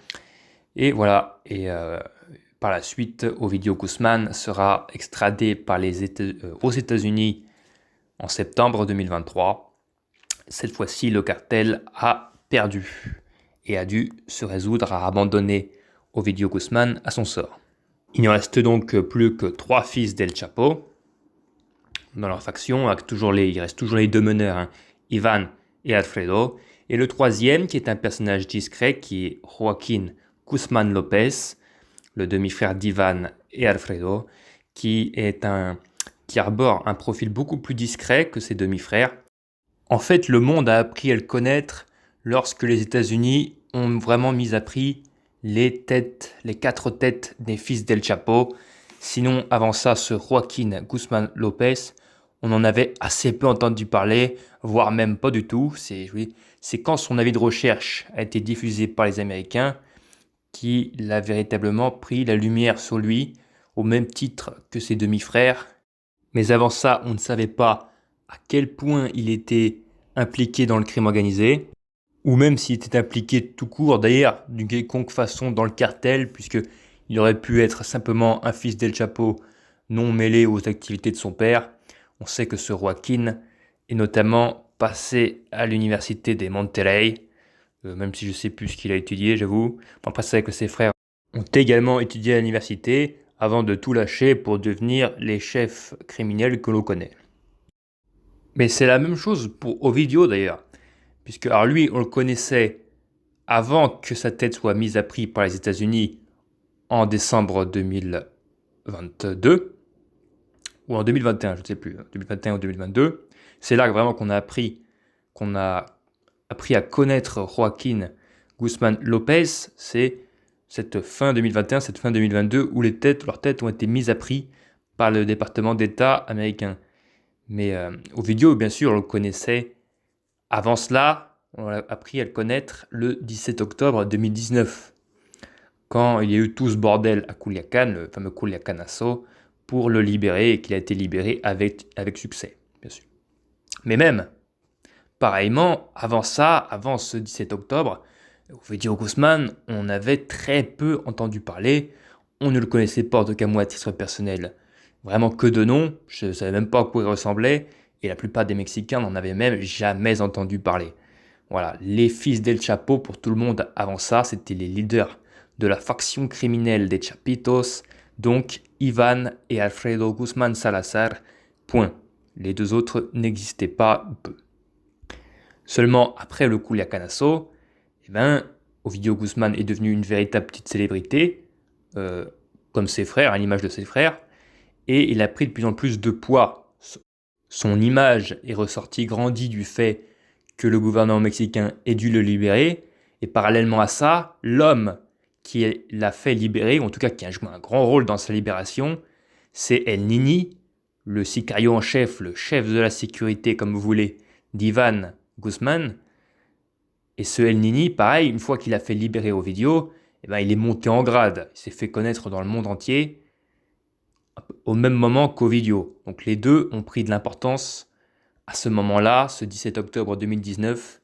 Et voilà, par la suite, Ovidio Guzmán sera extradé aux États-Unis en septembre 2023. Cette fois-ci, le cartel a perdu et a dû se résoudre à abandonner Ovidio Guzmán à son sort. Il ne reste donc plus que 3 fils d'El Chapo dans leur faction. Il reste toujours les 2 meneurs, hein, Ivan et Alfredo. Et le 3e, qui est un personnage discret, qui est Joaquín Guzmán López, le demi-frère d'Ivan et Alfredo, qui arbore un profil beaucoup plus discret que ses demi-frères. En fait, le monde a appris à le connaître lorsque les États-Unis ont vraiment mis à prix les 4 têtes des fils d'El Chapo. Sinon, avant ça, ce Joaquín Guzmán López, on en avait assez peu entendu parler, voire même pas du tout. C'est quand son avis de recherche a été diffusé par les Américains qu'il a véritablement pris la lumière sur lui, au même titre que ses demi-frères. Mais avant ça, on ne savait pas à quel point il était impliqué dans le crime organisé, ou même s'il était impliqué tout court, d'ailleurs, d'une quelconque façon dans le cartel, puisqu'il aurait pu être simplement un fils d'El Chapo non mêlé aux activités de son père. On sait que ce Joaquín est notamment passé à l'université de Monterrey, même si je ne sais plus ce qu'il a étudié, j'avoue. Après, c'est vrai que ses frères ont également étudié à l'université avant de tout lâcher pour devenir les chefs criminels que l'on connaît. Mais c'est la même chose pour Ovidio d'ailleurs, puisque alors lui, on le connaissait avant que sa tête soit mise à prix par les États-Unis en décembre 2022, ou en 2021, je ne sais plus, 2021 ou 2022. C'est là vraiment qu'on a appris à connaître Joaquín Guzmán López. C'est cette fin 2021, cette fin 2022, où leurs têtes ont été mises à prix par le département d'État américain. Mais Ovidio, bien sûr, on le connaissait avant cela. On a appris à le connaître le 17 octobre 2019, quand il y a eu tout ce bordel à Culiacán, le fameux Culiacanazo, pour le libérer, et qu'il a été libéré avec succès, bien sûr. Mais même, pareillement, avant ce 17 octobre, Ovidio Guzmán, on avait très peu entendu parler. On ne le connaissait pas, en tout cas moi à titre personnel. Vraiment que de nom, je ne savais même pas à quoi il ressemblait, et la plupart des Mexicains n'en avaient même jamais entendu parler. Voilà, les fils d'El Chapo, pour tout le monde avant ça, c'était les leaders de la faction criminelle des Chapitos, donc Ivan et Alfredo Guzmán Salazar, point. Les 2 autres n'existaient pas peu. Seulement après le Culiacanazo, Ovidio Guzmán est devenu une véritable petite célébrité, comme ses frères, à l'image de ses frères, et il a pris de plus en plus de poids. Son image est ressortie grandie du fait que le gouvernement mexicain ait dû le libérer, et parallèlement à ça, l'homme qui l'a fait libérer, ou en tout cas qui a joué un grand rôle dans sa libération, c'est El Nini, le sicario en chef, le chef de la sécurité, comme vous voulez, d'Ivan Guzmán. Et ce El Nini, pareil, une fois qu'il a fait libérer Ovidio, il est monté en grade. Il s'est fait connaître dans le monde entier au même moment qu'Ovidio. Donc les 2 ont pris de l'importance à ce moment-là, ce 17 octobre 2019.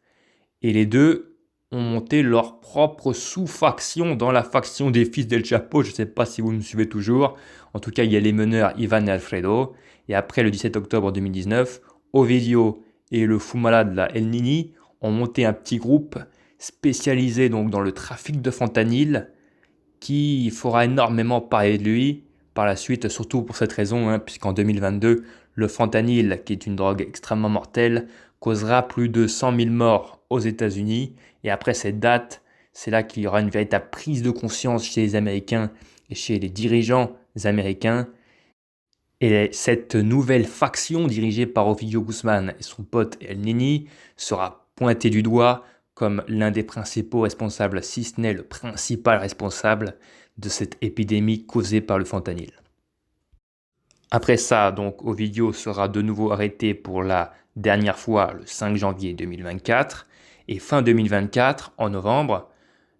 Et les 2 ont monté leur propre sous-faction dans la faction des fils d'El Chapo. Je ne sais pas si vous me suivez toujours. En tout cas, il y a les meneurs Ivan et Alfredo. Et après le 17 octobre 2019, Ovidio et le fou malade El Nini ont monté un petit groupe spécialisé donc dans le trafic de fentanyl, qui fera énormément parler de lui par la suite, surtout pour cette raison, puisqu'en 2022, le fentanyl, qui est une drogue extrêmement mortelle, causera plus de 100 000 morts aux États-Unis. Et après cette date, c'est là qu'il y aura une véritable prise de conscience chez les Américains et chez les dirigeants américains. Et cette nouvelle faction dirigée par Ovidio Guzman et son pote El Nini sera pointée du doigt comme l'un des principaux responsables, si ce n'est le principal responsable de cette épidémie causée par le fentanyl. Après ça, donc, Ovidio sera de nouveau arrêté pour la dernière fois le 5 janvier 2024. Et fin 2024, en novembre,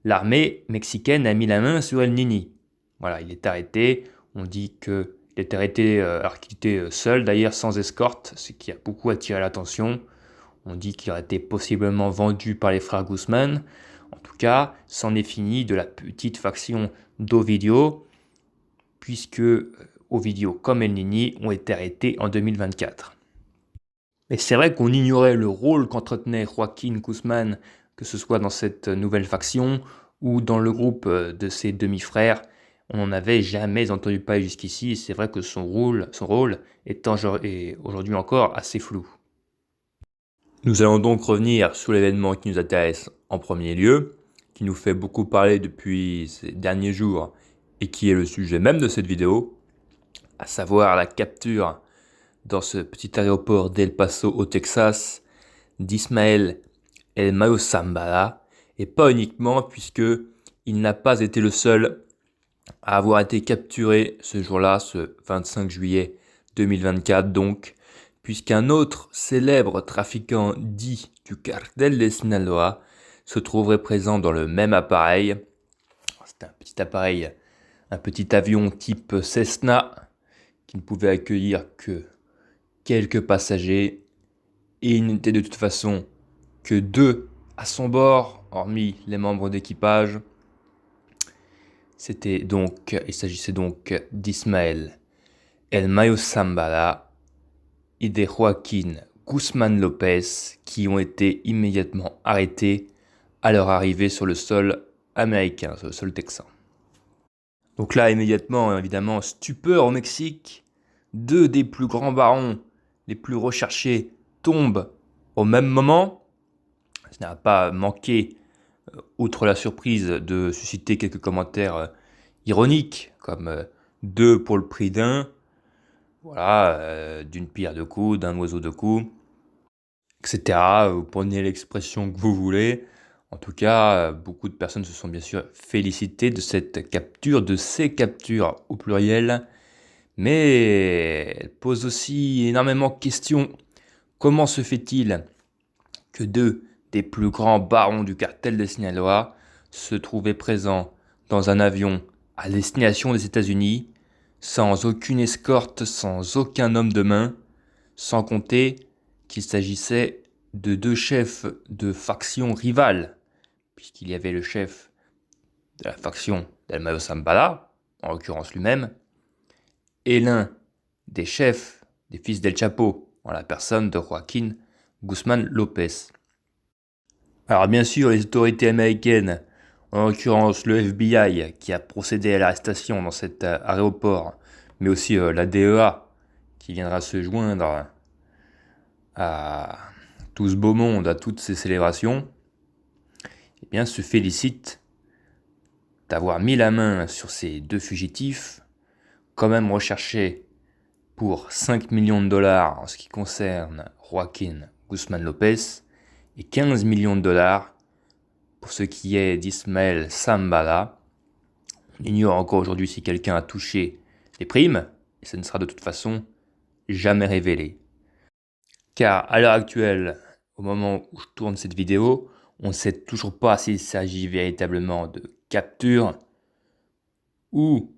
l'armée mexicaine a mis la main sur El Nini. Voilà, il est arrêté. On dit qu'il est arrêté alors qu'il était seul, d'ailleurs sans escorte, ce qui a beaucoup attiré l'attention. On dit qu'il aurait été possiblement vendu par les frères Guzman. En tout cas, c'en est fini de la petite faction d'Ovidio, puisque Ovidio comme El Nini ont été arrêtés en 2024. Mais c'est vrai qu'on ignorait le rôle qu'entretenait Joaquín Guzman, que ce soit dans cette nouvelle faction ou dans le groupe de ses demi-frères. On n'en avait jamais entendu parler jusqu'ici, et c'est vrai que son rôle est aujourd'hui encore assez flou. Nous allons donc revenir sur l'événement qui nous intéresse en premier lieu, qui nous fait beaucoup parler depuis ces derniers jours et qui est le sujet même de cette vidéo, à savoir la capture dans ce petit aéroport d'El Paso au Texas d'Ismael El Mayo Zambada, et pas uniquement puisque il n'a pas été le seul à avoir été capturé ce jour-là, ce 25 juillet 2024 donc, puisqu'un autre célèbre trafiquant dit du cartel de Sinaloa se trouverait présent dans le même appareil. C'était un petit appareil, un petit avion type Cessna qui ne pouvait accueillir que quelques passagers, et il n'était de toute façon que 2 à son bord, hormis les membres d'équipage. Il s'agissait donc d'Ismael El Mayo Zambada et de Joaquín Guzman López, qui ont été immédiatement arrêtés à leur arrivée sur le sol américain, sur le sol texan. Donc là, immédiatement, évidemment, stupeur au Mexique. 2 des plus grands barons, les plus recherchés, tombent au même moment. Ça n'a pas manqué, outre la surprise, de susciter quelques commentaires ironiques, comme 2 pour le prix d'un, voilà, d'une pierre 2 coups, d'un oiseau 2 coups, etc. Vous prenez l'expression que vous voulez. En tout cas, beaucoup de personnes se sont bien sûr félicitées de cette capture, de ces captures au pluriel, mais elle pose aussi énormément de questions. Comment se fait-il que 2 des plus grands barons du cartel de Sinaloa se trouvaient présents dans un avion à destination des États-Unis, sans aucune escorte, sans aucun homme de main, sans compter qu'il s'agissait de 2 chefs de factions rivales, puisqu'il y avait le chef de la faction d'El Mayo Zambada, en l'occurrence lui-même, et l'un des chefs des fils d'El Chapo, en la personne de Joaquín Guzman López. Alors bien sûr, les autorités américaines, en l'occurrence le FBI qui a procédé à l'arrestation dans cet aéroport, mais aussi la DEA qui viendra se joindre à tout ce beau monde, à toutes ces célébrations, eh bien, se félicitent d'avoir mis la main sur ces 2 fugitifs, quand même recherchés pour 5 millions de dollars en ce qui concerne Joaquín Guzman López et 15 millions de dollars pour ce qui est d'Ismael Zambada. On ignore encore aujourd'hui si quelqu'un a touché les primes, et ça ne sera de toute façon jamais révélé. Car à l'heure actuelle, au moment où je tourne cette vidéo, on ne sait toujours pas s'il s'agit véritablement de capture ou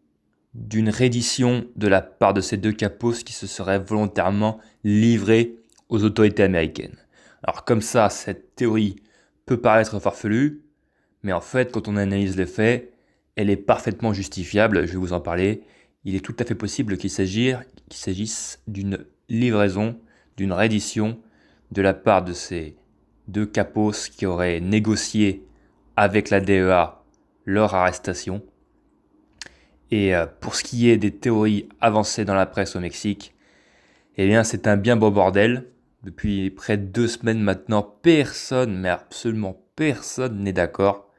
d'une reddition de la part de ces 2 capos qui se seraient volontairement livrés aux autorités américaines. Alors comme ça, cette théorie peut paraître farfelue, mais en fait, quand on analyse les faits, elle est parfaitement justifiable, je vais vous en parler. Il est tout à fait possible qu'il s'agisse d'une livraison, d'une reddition de la part de ces 2 capos qui auraient négocié avec la DEA leur arrestation. Et pour ce qui est des théories avancées dans la presse au Mexique, eh bien c'est un bien beau bordel. Depuis près de 2 semaines maintenant, personne, mais absolument personne n'est d'accord.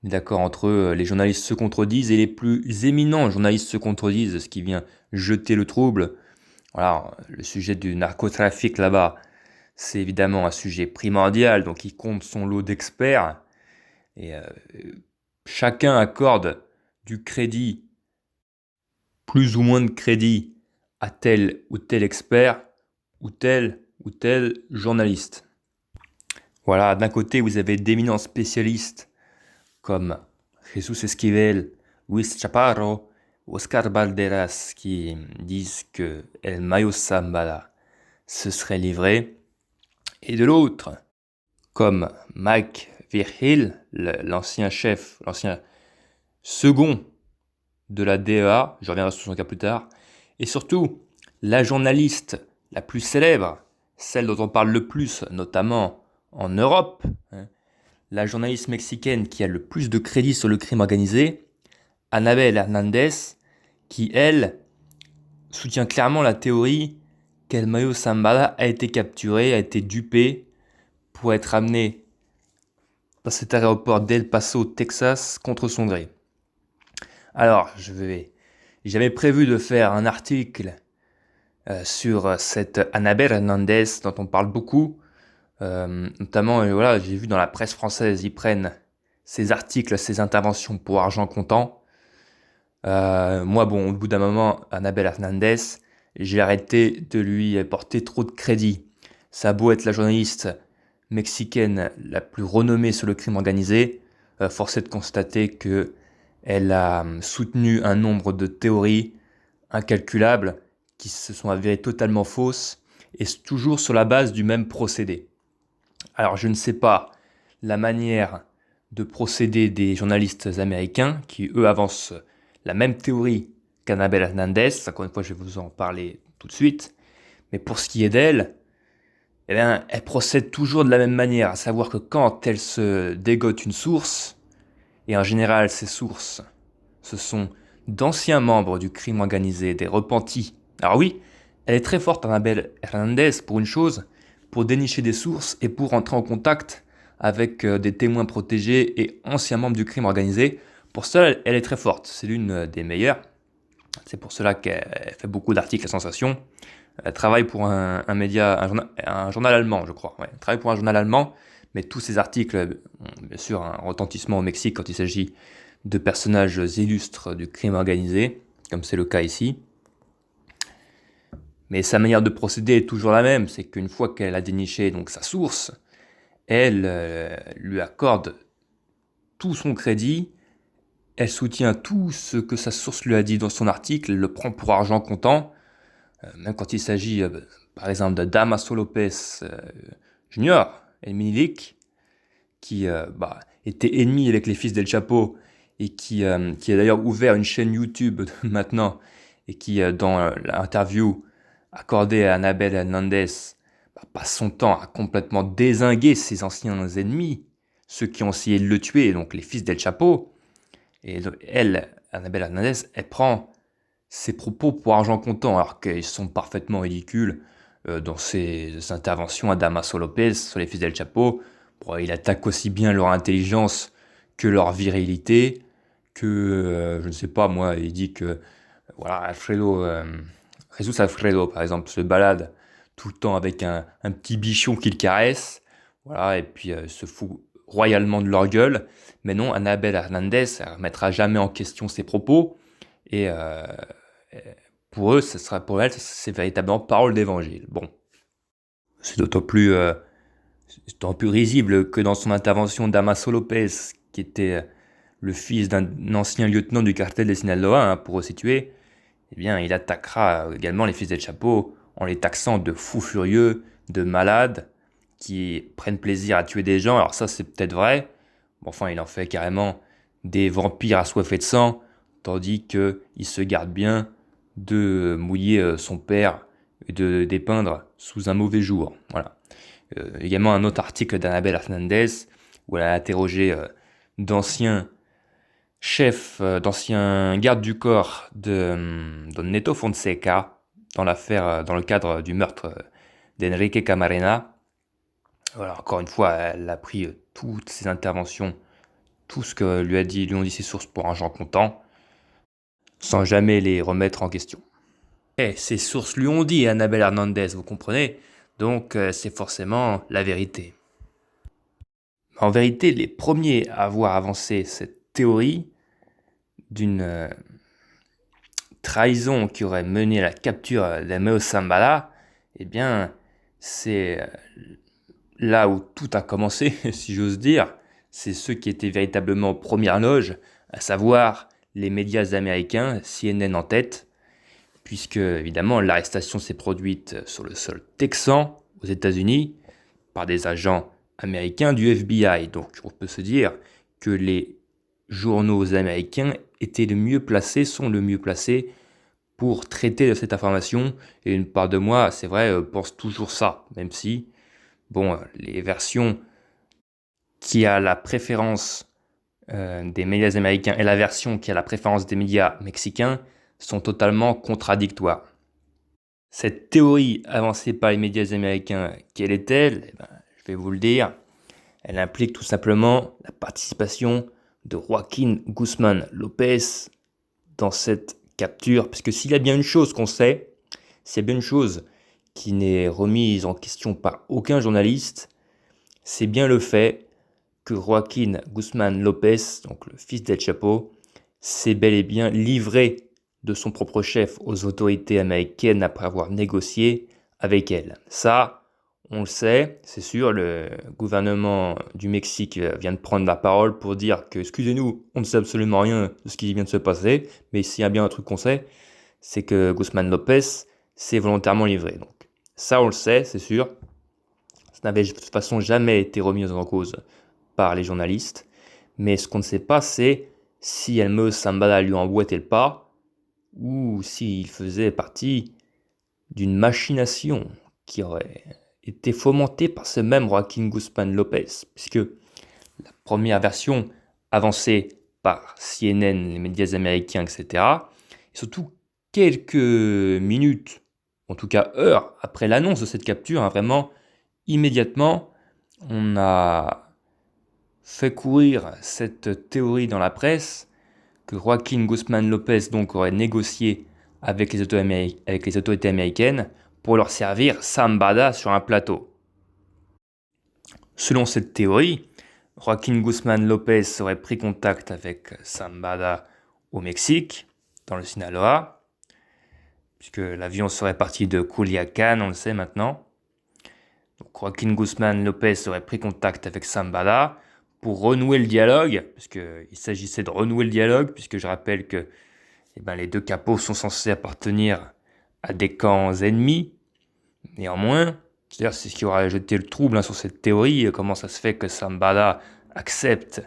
D'accord, entre eux, les journalistes se contredisent et les plus éminents journalistes se contredisent, ce qui vient jeter le trouble. Voilà, le sujet du narcotrafic là-bas, c'est évidemment un sujet primordial, donc il compte son lot d'experts et chacun accorde du crédit, plus ou moins de crédit, à tel ou tel expert ou tel journaliste. Voilà, d'un côté, vous avez d'éminents spécialistes comme Jesus Esquivel, Luis Chaparro, Oscar Balderas qui disent que El Mayo Zambada se serait livré. Et de l'autre, comme Mike Virgil, l'ancien chef, l'ancien second de la DEA, je reviendrai sur son cas plus tard, et surtout la journaliste la plus célèbre, celle dont on parle le plus, notamment en Europe, la journaliste mexicaine qui a le plus de crédit sur le crime organisé, Anabel Hernandez, qui, elle, soutient clairement la théorie qu'El Mayo Zambada a été capturé, a été dupé pour être amené dans cet aéroport d'El Paso, Texas, contre son gré. Alors, j'avais prévu de faire un article sur cette Anabel Hernandez dont on parle beaucoup, notamment, voilà, j'ai vu dans la presse française, ils prennent ces articles, ces interventions pour argent comptant. Moi, bon, au bout d'un moment, Anabel Hernandez, j'ai arrêté de lui porter trop de crédit. Ça a beau être la journaliste mexicaine la plus renommée sur le crime organisé, force est de constater que elle a soutenu un nombre de théories incalculables qui se sont avérées totalement fausses et toujours sur la base du même procédé. Alors, je ne sais pas la manière de procéder des journalistes américains qui, eux, avancent la même théorie qu'Anabel Hernandez. Encore une fois, je vais vous en parler tout de suite. Mais pour ce qui est d'elle, eh bien, elle procède toujours de la même manière, à savoir que quand elle se dégote une source, et en général ces sources, ce sont d'anciens membres du crime organisé, des repentis. Alors oui, elle est très forte, Anabel Hernandez, pour une chose, pour dénicher des sources et pour entrer en contact avec des témoins protégés et anciens membres du crime organisé. Pour cela, elle est très forte, c'est l'une des meilleures. C'est pour cela qu'elle fait beaucoup d'articles à sensation. Elle travaille pour un média, un journal allemand, je crois. Ouais, elle travaille pour un journal allemand, mais tous ces articles ont bien sûr un retentissement au Mexique quand il s'agit de personnages illustres du crime organisé, comme c'est le cas ici. Mais sa manière de procéder est toujours la même, c'est qu'une fois qu'elle a déniché donc sa source, elle lui accorde tout son crédit, elle soutient tout ce que sa source lui a dit dans son article, elle le prend pour argent comptant, même quand il s'agit par exemple de Damaso Lopez Jr., El Minilik, qui était ennemi avec les fils d'El Chapo et qui a d'ailleurs ouvert une chaîne YouTube maintenant et qui, dans l'interview accordée à Anabel Hernandez, passe son temps à complètement dézinguer ses anciens ennemis, ceux qui ont essayé de le tuer, donc les fils d'El Chapo. Et elle, Anabel Hernandez, elle prend ses propos pour argent comptant, alors qu'ils sont parfaitement ridicules dans ses interventions à Damaso Lopez sur les fils d'El Chapo. Bon, il attaque aussi bien leur intelligence que leur virilité, que, je ne sais pas, moi, il dit que, voilà, Jesus Alfredo, par exemple, se balade tout le temps avec un petit bichon qu'il caresse, voilà, et puis se fout royalement de leur gueule. Mais non, Anabel Hernandez ne remettra jamais en question ses propos, et pour eux, pour elle, c'est véritablement parole d'évangile. Bon, c'est d'autant plus risible que dans son intervention, Damaso Lopez, qui était le fils d'un ancien lieutenant du cartel de Sinaloa, pour resituer, eh bien, il attaquera également les fils d'El Chapo en les taxant de fous furieux, de malades, qui prennent plaisir à tuer des gens. Alors ça, c'est peut-être vrai. Bon, enfin, il en fait carrément des vampires assoiffés de sang, tandis qu'il se garde bien de mouiller son père et de dépeindre sous un mauvais jour. Voilà. Également un autre article d'Anabel Hernandez où elle a interrogé d'anciens chefs, d'anciens gardes du corps de Don Neto Fonseca dans l'affaire, dans le cadre du meurtre d'Enrique Camarena. Voilà, encore une fois, elle a pris toutes ces interventions tout ce que lui ont dit ses sources pour argent comptant, sans jamais les remettre en question. Et ses sources lui ont dit Annabelle Hernandez, vous comprenez? Donc c'est forcément la vérité. En vérité, les premiers à avoir avancé cette théorie d'une trahison qui aurait mené à la capture d'Ameo Sambala, eh bien, c'est là où tout a commencé, si j'ose dire. C'est ceux qui étaient véritablement en première loge, à savoir les médias américains, CNN en tête, puisque évidemment l'arrestation s'est produite sur le sol texan, aux États-Unis, par des agents américains du FBI. Donc on peut se dire que les journaux américains étaient sont le mieux placés pour traiter de cette information. Et une part de moi, c'est vrai, pense toujours ça, même si, bon, les versions qui a la préférence des médias américains et la version qui a la préférence des médias mexicains sont totalement contradictoires. Cette théorie avancée par les médias américains, quelle est-elle? Eh ben, je vais vous le dire. Elle implique tout simplement la participation de Joaquín Guzmán López dans cette capture, parce que s'il y a bien une chose qu'on sait, s'il y a bien une chose qui n'est remise en question par aucun journaliste, c'est bien le fait que Joaquín Guzmán López, donc le fils d'El Chapo, s'est bel et bien livré de son propre chef aux autorités américaines après avoir négocié avec elles. Ça, on le sait, c'est sûr, le gouvernement du Mexique vient de prendre la parole pour dire que, excusez-nous, on ne sait absolument rien de ce qui vient de se passer, mais s'il y a bien un truc qu'on sait, c'est que Guzmán López s'est volontairement livré. Donc, ça, on le sait, c'est sûr. Ça n'avait de toute façon jamais été remis en cause par les journalistes. Mais ce qu'on ne sait pas, c'est si Elmo Sambala lui emboîtait le pas ou s'il faisait partie d'une machination qui aurait été fomentée par ce même Joaquín Guzmán López, puisque la première version avancée par CNN, les médias américains, etc., et surtout quelques minutes, en tout cas heures après l'annonce de cette capture, vraiment immédiatement, on a fait courir cette théorie dans la presse que Joaquín Guzmán López donc aurait négocié avec les autorités américaines pour leur servir Sambada sur un plateau. Selon cette théorie, Joaquín Guzmán López aurait pris contact avec Sambada au Mexique, dans le Sinaloa, puisque l'avion serait parti de Culiacán, on le sait maintenant. Donc Joaquín Guzmán López aurait pris contact avec Sambada pour renouer le dialogue, puisqu'il s'agissait de renouer le dialogue, puisque je rappelle que les deux capos sont censés appartenir à des camps ennemis. Néanmoins, c'est ce qui aura jeté le trouble sur cette théorie. Comment ça se fait que Sambada accepte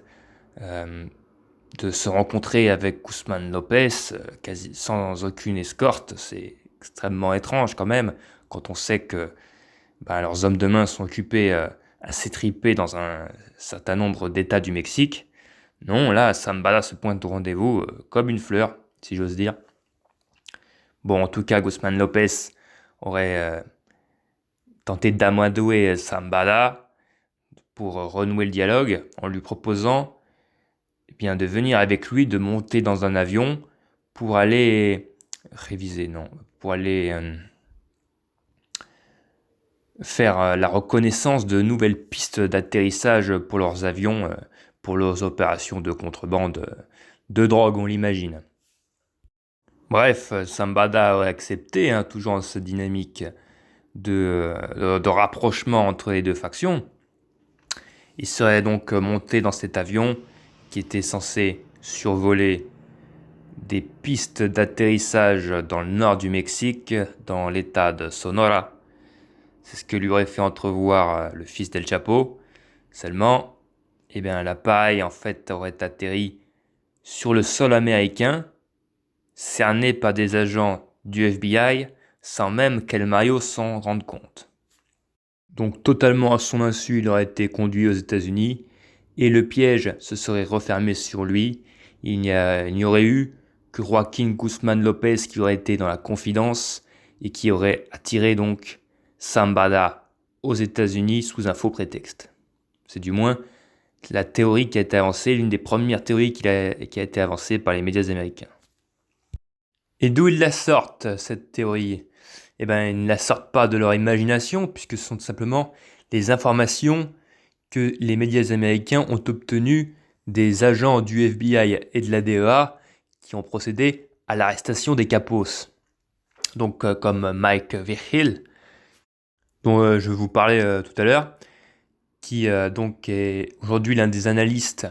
de se rencontrer avec Guzmán López quasi sans aucune escorte? C'est extrêmement étrange quand même, quand on sait que leurs hommes de main sont occupés à s'étriper dans un certain nombre d'États du Mexique. Non, là, Sambada se pointe au rendez-vous comme une fleur, si j'ose dire. Bon, en tout cas, Guzmán López aurait tenté d'amadouer Sambada pour renouer le dialogue en lui proposant de venir avec lui, de monter dans un avion pour aller faire la reconnaissance de nouvelles pistes d'atterrissage pour leurs avions, pour leurs opérations de contrebande de drogue, on l'imagine. Bref, Sambada aurait accepté, toujours dans cette dynamique de rapprochement entre les deux factions. Il serait donc monté dans cet avion qui était censé survoler des pistes d'atterrissage dans le nord du Mexique, dans l'état de Sonora. C'est ce que lui aurait fait entrevoir le fils d'El Chapo. Seulement, l'appareil en fait aurait atterri sur le sol américain, cerné par des agents du FBI, sans même qu'El Mayo s'en rende compte. Donc totalement à son insu, il aurait été conduit aux États-Unis et le piège se serait refermé sur lui. Il n'y aurait eu que Joaquín Guzmán López qui aurait été dans la confidence et qui aurait attiré donc Sambada aux États-Unis sous un faux prétexte. C'est du moins la théorie qui a été avancée, l'une des premières théories qui a été avancée par les médias américains. Et d'où ils la sortent, cette théorie? Eh bien, ils ne la sortent pas de leur imagination, puisque ce sont tout simplement les informations que les médias américains ont obtenues des agents du FBI et de la DEA qui ont procédé à l'arrestation des capos. Donc, comme Mike Virgil, dont je vous parlais tout à l'heure, qui donc est aujourd'hui l'un des analystes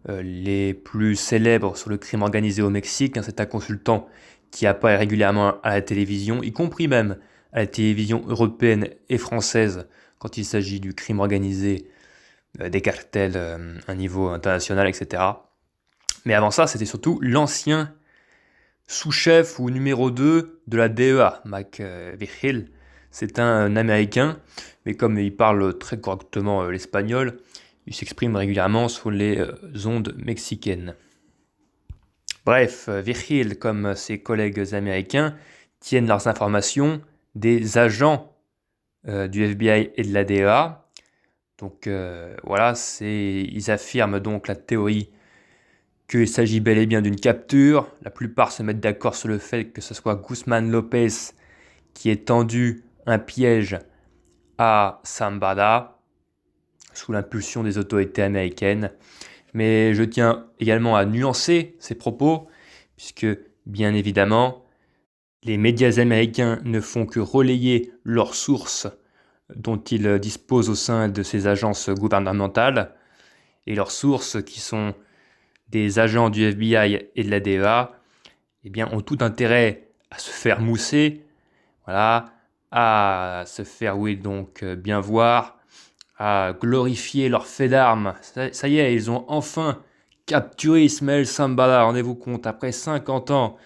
les plus célèbres sur le crime organisé au Mexique. C'est un consultant qui apparaît régulièrement à la télévision, y compris même à la télévision européenne et française, quand il s'agit du crime organisé, des cartels à un niveau international, etc. Mais avant ça, c'était surtout l'ancien sous-chef ou numéro 2 de la DEA, Mike Vigil. C'est un Américain, mais comme il parle très correctement l'espagnol, il s'exprime régulièrement sur les ondes mexicaines. Bref, Vigil, comme ses collègues américains, tiennent leurs informations des agents du FBI et de la DEA. Donc voilà, ils affirment donc la théorie qu'il s'agit bel et bien d'une capture. La plupart se mettent d'accord sur le fait que ce soit Guzman Lopez qui ait tendu un piège à Zambada sous l'impulsion des autorités américaines. Mais je tiens également à nuancer ces propos, puisque bien évidemment, les médias américains ne font que relayer leurs sources dont ils disposent au sein de ces agences gouvernementales, et leurs sources qui sont des agents du FBI et de la DEA, eh bien, ont tout intérêt à se faire mousser, voilà, à se faire, oui, donc bien voir, à glorifier leurs faits d'armes. Ça y est, ils ont enfin capturé Ismaël Zambada, rendez-vous compte, après 50 ans,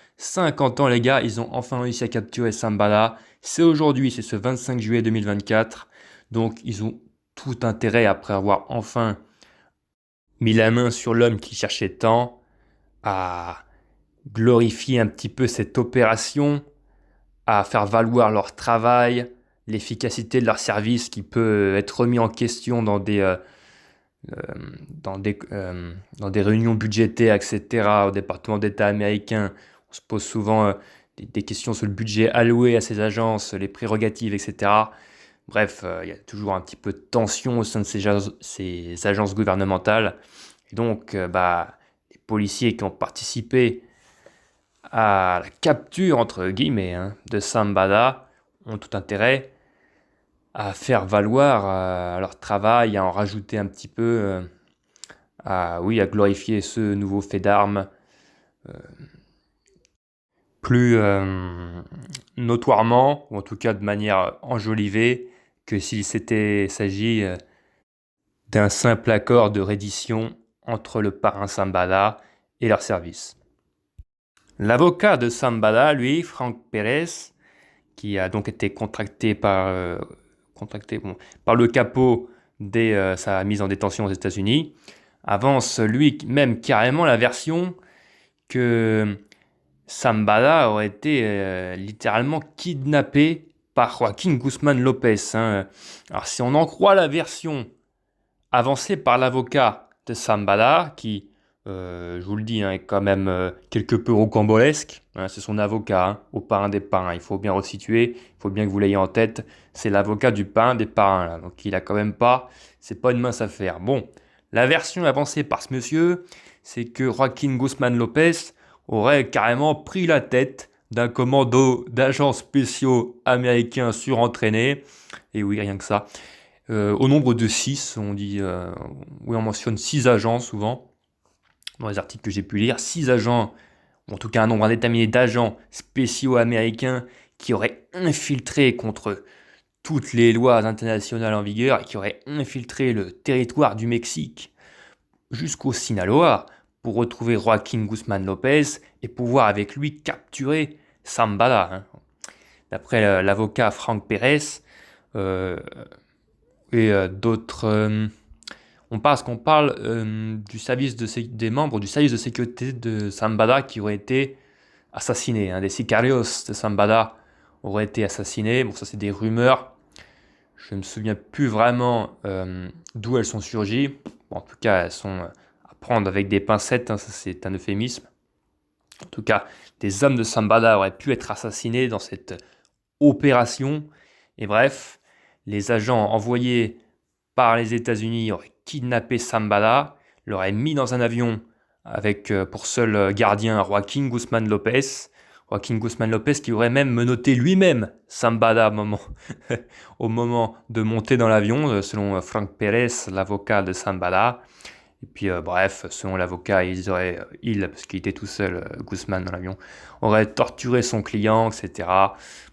les gars, ils ont enfin réussi à capturer Zambada. C'est aujourd'hui, c'est ce 25 juillet 2024, donc ils ont tout intérêt, après avoir enfin mis la main sur l'homme qui cherchait tant, à glorifier un petit peu cette opération, à faire valoir leur travail, l'efficacité de leur service qui peut être remis en question dans des réunions budgétaires, etc. Au département d'État américain. On se pose souvent des questions sur le budget alloué à ces agences, les prérogatives, etc. Bref, il y a toujours un petit peu de tension au sein de ces agences gouvernementales. Et donc, les policiers qui ont participé à la capture, entre guillemets, de Zambada ont tout intérêt à faire valoir leur travail, à en rajouter un petit peu, à glorifier ce nouveau fait d'armes plus notoirement, ou en tout cas de manière enjolivée, que s'il s'agit d'un simple accord de reddition entre le parrain Zambada et leur service. L'avocat de Zambada, lui, Frank Pérez, qui a donc été contracté par le capot dès sa mise en détention aux États-Unis, avance lui-même carrément la version que Zambada aurait été littéralement kidnappé par Joaquín Guzmán López. Alors si on en croit la version avancée par l'avocat de Zambada, qui, je vous le dis, est quand même quelque peu rocambolesque, c'est son avocat, au parrain des parrains, il faut bien resituer, il faut bien que vous l'ayez en tête, c'est l'avocat du parrain des parrains, là. Donc il a quand même pas, c'est pas une mince affaire. Bon, la version avancée par ce monsieur, c'est que Joaquín Guzmán López aurait carrément pris la tête d'un commando d'agents spéciaux américains surentraînés, et oui, rien que ça, au nombre de 6, on dit, on mentionne 6 agents souvent, dans les articles que j'ai pu lire, 6 agents, ou en tout cas un nombre indéterminé d'agents spéciaux américains qui auraient infiltré contre toutes les lois internationales en vigueur et qui auraient infiltré le territoire du Mexique jusqu'au Sinaloa pour retrouver Joaquín Guzmán López et pouvoir avec lui capturer Zambada. D'après l'avocat Frank Pérez et d'autres... On parle du service des membres du service de sécurité de Zambada qui auraient été assassinés. Des sicarios de Zambada auraient été assassinés. Bon, ça c'est des rumeurs. Je ne me souviens plus vraiment d'où elles sont surgies. Bon, en tout cas, elles sont à prendre avec des pincettes, hein, ça c'est un euphémisme. En tout cas, des hommes de Zambada auraient pu être assassinés dans cette opération. Et bref, les agents envoyés par les États-Unis auraient kidnappé Zambada, l'auraient mis dans un avion avec pour seul gardien Joaquín Guzmán López. Joaquín Guzmán López qui aurait même menotté lui-même Zambada au moment de monter dans l'avion, selon Frank Pérez, l'avocat de Zambada. Et puis, bref, selon l'avocat, parce qu'il était tout seul, Guzman dans l'avion, aurait torturé son client, etc.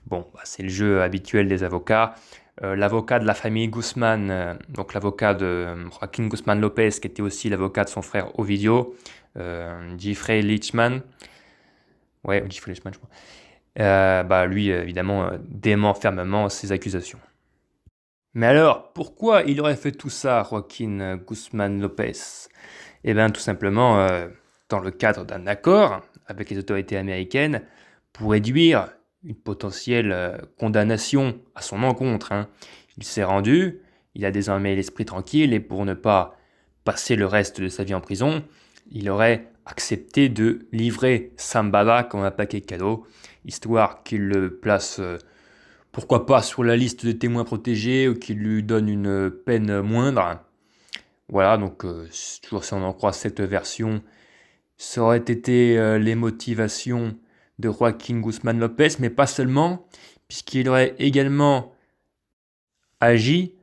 Bon, bah, c'est le jeu habituel des avocats. L'avocat de la famille Guzman, donc l'avocat de Joaquín Guzmán López, qui était aussi l'avocat de son frère Ovidio, Jeffrey Lichman, ouais, Jeffrey Lichman, je crois, bah, lui, évidemment, dément fermement ces accusations. Mais alors, pourquoi il aurait fait tout ça, Joaquín Guzmán López? Eh bien, tout simplement, dans le cadre d'un accord avec les autorités américaines pour réduire une potentielle condamnation à son encontre, hein. Il s'est rendu, il a désormais l'esprit tranquille et pour ne pas passer le reste de sa vie en prison, il aurait accepté de livrer Zambada comme un paquet cadeau, histoire qu'il le place pourquoi pas sur la liste des témoins protégés ou qu'il lui donne une peine moindre. Voilà, donc toujours si on en croit cette version, ça aurait été les motivations de Joaquín Guzmán López, mais pas seulement, puisqu'il aurait également agi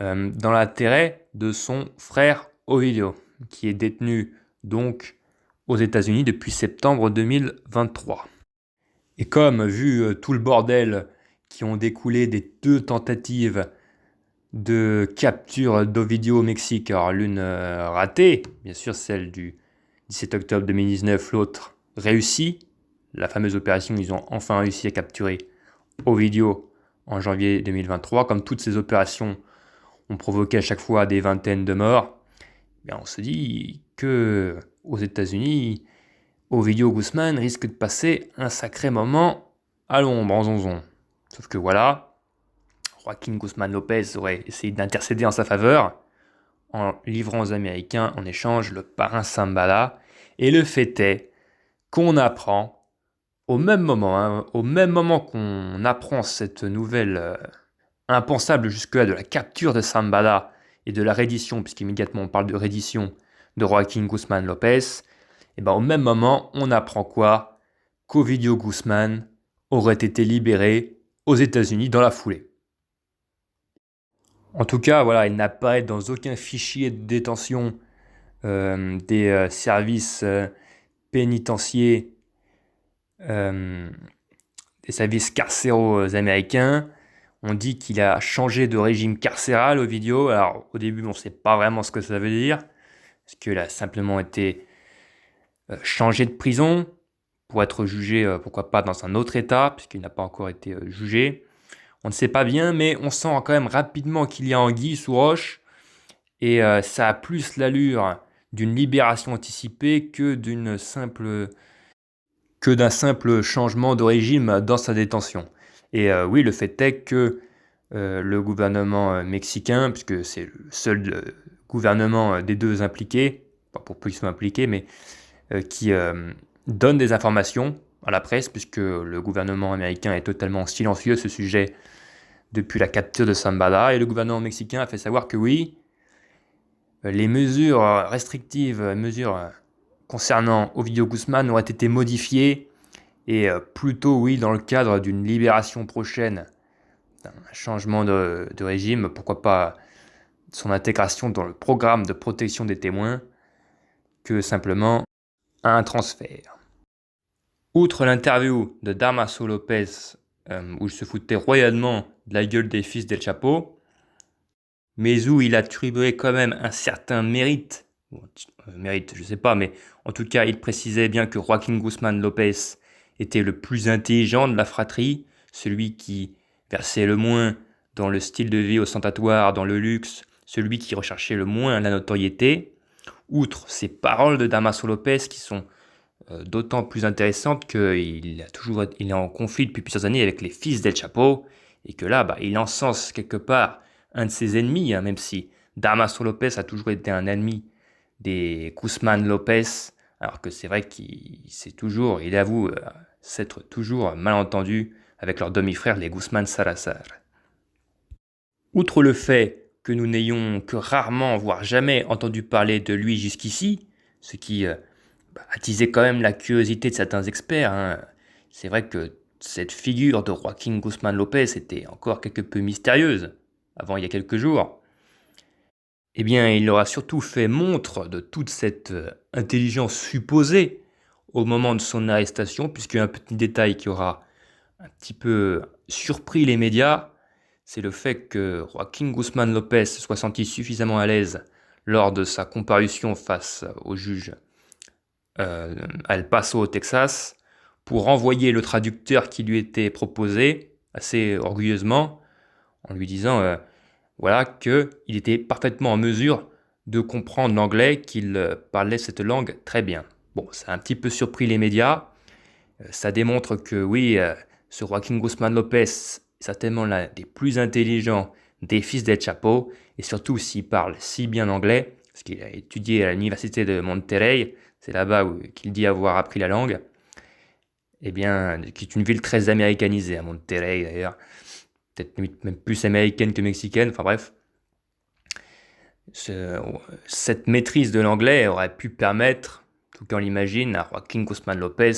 dans l'intérêt de son frère Ovidio, qui est détenu donc aux États-Unis depuis septembre 2023. Et comme, vu tout le bordel qui ont découlé des 2 tentatives de capture d'Ovidio au Mexique, alors l'une ratée, bien sûr celle du 17 octobre 2019, l'autre réussie, la fameuse opération, ils ont enfin réussi à capturer Ovidio en janvier 2023, comme toutes ces opérations ont provoqué à chaque fois des vingtaines de morts, bien on se dit que aux États-Unis, Ovidio Guzmán risque de passer un sacré moment à l'ombre, en zonzon. Sauf que voilà, Joaquín Guzmán López aurait essayé d'intercéder en sa faveur en livrant aux Américains en échange le parrain Zambada. Et le fait est qu'on apprend au même moment qu'on apprend cette nouvelle impensable jusque-là de la capture de Zambada et de la reddition, puisqu'immédiatement on parle de reddition de Joaquín Guzmán López, et ben au même moment on apprend quoi? Qu'Ovidio Guzmán aurait été libéré aux États-Unis dans la foulée. En tout cas, voilà, il n'apparaît dans aucun fichier de détention des services pénitentiaires, des services carcéraux américains. On dit qu'il a changé de régime carcéral, Ovidio. Alors, au début, on ne sait pas vraiment ce que ça veut dire. Est-ce qu'il a simplement été changé de prison pour être jugé, pourquoi pas, dans un autre État, puisqu'il n'a pas encore été jugé. On ne sait pas bien, mais on sent quand même rapidement qu'il y a anguille sous roche, et ça a plus l'allure d'une libération anticipée que d'un simple changement de régime dans sa détention. Et oui, le fait est que le gouvernement mexicain, puisque c'est le seul gouvernement des 2 impliqués, pas pour peu qu'ils soient impliqués, mais qui donne des informations à la presse, puisque le gouvernement américain est totalement silencieux à ce sujet depuis la capture de Zambada, et le gouvernement mexicain a fait savoir que oui, les mesures restrictives, mesures concernant Ovidio Guzmán auraient été modifiées, et plutôt oui, dans le cadre d'une libération prochaine, d'un changement de régime, pourquoi pas son intégration dans le programme de protection des témoins, que simplement un transfert. Outre l'interview de Damaso López, où il se foutait royalement de la gueule des fils d'El Chapo, mais où il attribuait quand même un certain mérite, je sais pas, mais en tout cas il précisait bien que Joaquín Guzmán López était le plus intelligent de la fratrie, celui qui versait le moins dans le style de vie ostentatoire, dans le luxe, celui qui recherchait le moins la notoriété. Outre ces paroles de Damaso López qui sont d'autant plus intéressante qu'il est en conflit depuis plusieurs années avec les fils d'El Chapo, et que là, il encense quelque part un de ses ennemis, hein, même si Damaso Lopez a toujours été un ennemi des Guzman Lopez, alors que c'est vrai il avoue s'être toujours mal entendu avec leur demi-frère, les Guzman Salazar. Outre le fait que nous n'ayons que rarement, voire jamais entendu parler de lui jusqu'ici, ce qui attisait quand même la curiosité de certains experts, hein. C'est vrai que cette figure de Joaquín Guzmán López était encore quelque peu mystérieuse avant il y a quelques jours. Eh bien, il aura surtout fait montre de toute cette intelligence supposée au moment de son arrestation, puisqu'il y a un petit détail qui aura un petit peu surpris les médias, c'est le fait que Joaquín Guzmán López se soit senti suffisamment à l'aise lors de sa comparution face au juge à El Paso, au Texas, pour renvoyer le traducteur qui lui était proposé, assez orgueilleusement, en lui disant voilà qu'il était parfaitement en mesure de comprendre l'anglais, qu'il parlait cette langue très bien. Bon, ça a un petit peu surpris les médias. Ça démontre que oui, ce Joaquín Guzmán López est certainement l'un des plus intelligents des fils del Chapo, et surtout s'il parle si bien anglais, parce qu'il a étudié à l'université de Monterrey, c'est là-bas qu'il dit avoir appris la langue, eh bien, qui est une ville très américanisée, à Monterrey d'ailleurs, peut-être même plus américaine que mexicaine, enfin bref. Cette maîtrise de l'anglais aurait pu permettre, tout qu'on l'imagine, à Joaquín Guzmán López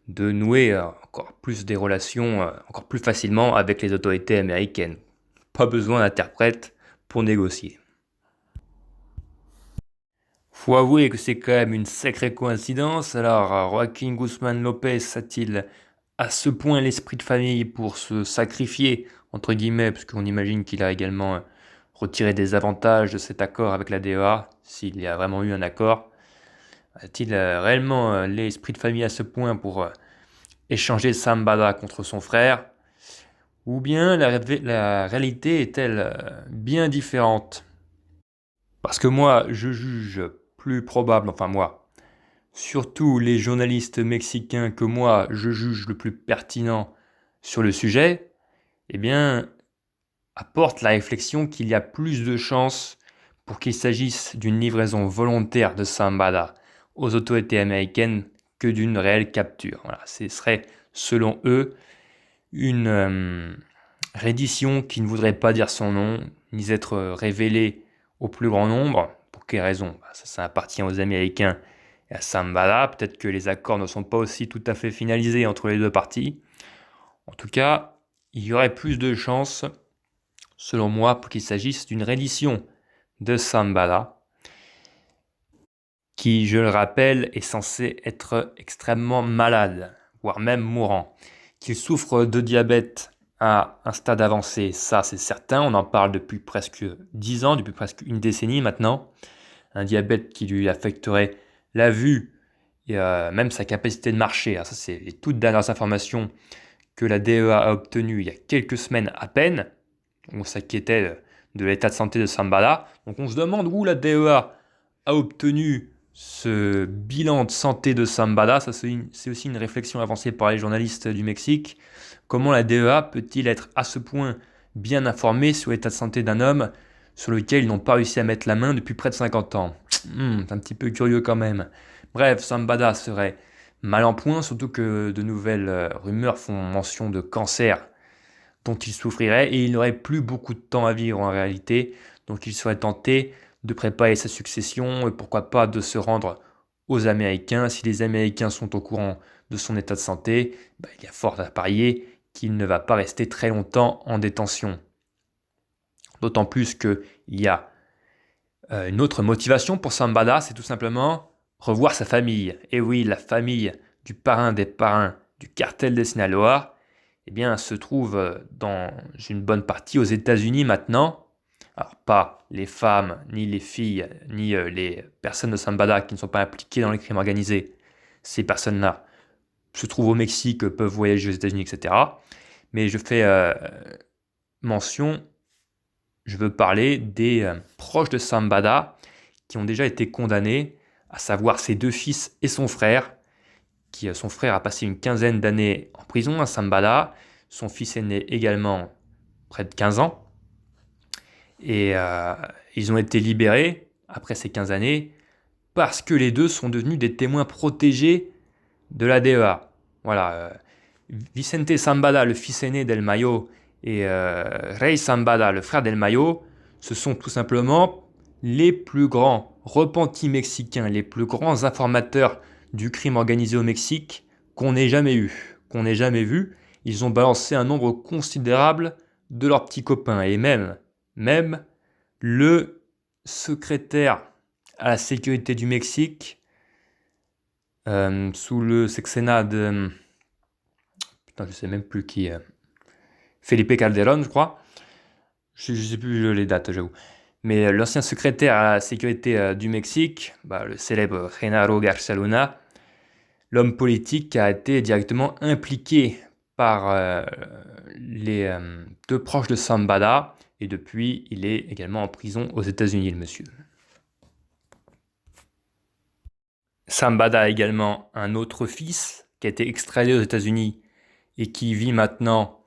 de nouer encore plus des relations encore plus facilement avec les autorités américaines. Pas besoin d'interprète pour négocier. Faut avouer que c'est quand même une sacrée coïncidence. Alors, Joaquín Guzmán López a-t-il à ce point l'esprit de famille pour se sacrifier, entre guillemets, parce qu'on imagine qu'il a également retiré des avantages de cet accord avec la DEA, s'il y a vraiment eu un accord. A-t-il réellement l'esprit de famille à ce point pour échanger Zambada contre son frère? Ou bien la réalité est-elle bien différente? Parce que moi, je juge plus probable, enfin moi, surtout les journalistes mexicains que moi, je juge le plus pertinent sur le sujet, eh bien, apporte la réflexion qu'il y a plus de chances pour qu'il s'agisse d'une livraison volontaire de Zambada aux autorités américaines que d'une réelle capture. Voilà, ce serait, selon eux, une reddition qui ne voudrait pas dire son nom, ni être révélée au plus grand nombre. Pour quelle raison? Ça appartient aux Américains et à Zambada. Peut-être que les accords ne sont pas aussi tout à fait finalisés entre les deux parties. En tout cas, il y aurait plus de chances, selon moi, pour qu'il s'agisse d'une reddition de Zambada, qui, je le rappelle, est censé être extrêmement malade, voire même mourant, qu'il souffre de diabète à un stade avancé, ça c'est certain, on en parle depuis presque 10 ans, depuis presque une décennie maintenant, un diabète qui lui affecterait la vue et même sa capacité de marcher. Alors ça c'est les toutes dernières informations que la DEA a obtenues il y a quelques semaines à peine. On s'inquiétait de l'état de santé de Zambada, donc on se demande où la DEA a obtenu ce bilan de santé de Zambada. Ça c'est aussi une réflexion avancée par les journalistes du Mexique. Comment la DEA peut-il être à ce point bien informée sur l'état de santé d'un homme sur lequel ils n'ont pas réussi à mettre la main depuis près de 50 ans? C'est un petit peu curieux quand même. Bref, Zambada serait mal en point, surtout que de nouvelles rumeurs font mention de cancer dont il souffrirait et il n'aurait plus beaucoup de temps à vivre en réalité, donc il serait tenté de préparer sa succession et pourquoi pas de se rendre aux Américains. Si les Américains sont au courant de son état de santé, il y a fort à parier qu'il ne va pas rester très longtemps en détention. D'autant plus qu'il y a une autre motivation pour Zambada, c'est tout simplement revoir sa famille. Et oui, la famille du parrain des parrains du cartel des Sinaloa, eh bien, se trouve dans une bonne partie aux États-Unis maintenant. Alors, pas les femmes, ni les filles, ni les personnes de Zambada qui ne sont pas impliquées dans les crimes organisés. Ces personnes-là se trouvent au Mexique, peuvent voyager aux États-Unis, etc. Mais je fais mention, je veux parler des proches de Zambada qui ont déjà été condamnés, à savoir ses deux fils et son frère, son frère a passé une quinzaine d'années en prison à Zambada, son fils aîné également près de 15 ans. Et ils ont été libérés après ces 15 années parce que les deux sont devenus des témoins protégés de la DEA. Voilà, Vicente Zambada, le fils aîné d'El Mayo, et Rey Zambada, le frère d'El Mayo, ce sont tout simplement les plus grands repentis mexicains, les plus grands informateurs du crime organisé au Mexique qu'on ait jamais eu, qu'on ait jamais vu. Ils ont balancé un nombre considérable de leurs petits copains et même le secrétaire à la sécurité du Mexique sous le sexennat de... Putain, je sais même plus qui. Felipe Calderón, je crois. Je sais plus les dates, j'avoue. Mais l'ancien secrétaire à la sécurité du Mexique, le célèbre Genaro Garcia Luna, l'homme politique qui a été directement impliqué par les deux proches de Zambada, et depuis, il est également en prison aux États-Unis, le monsieur. Zambada a également un autre fils qui a été extradé aux États-Unis et qui vit maintenant,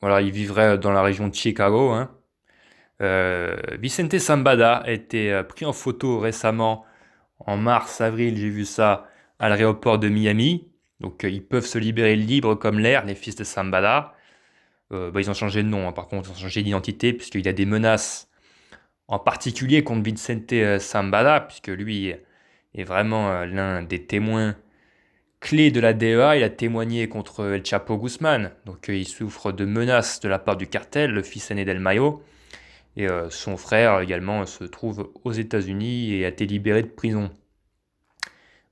voilà, il vivrait dans la région de Chicago. Vicente Zambada a été pris en photo récemment, en mars, avril, j'ai vu ça, à l'aéroport de Miami. Donc ils peuvent se libérer libres comme l'air, les fils de Zambada. Ils ont changé de nom, hein, par contre, ils ont changé d'identité, puisqu'il y a des menaces, en particulier contre Vicente Zambada, puisque lui est vraiment l'un des témoins clés de la DEA. Il a témoigné contre El Chapo Guzman, donc il souffre de menaces de la part du cartel, le fils aîné d'El Mayo. Et son frère également se trouve aux États-Unis et a été libéré de prison.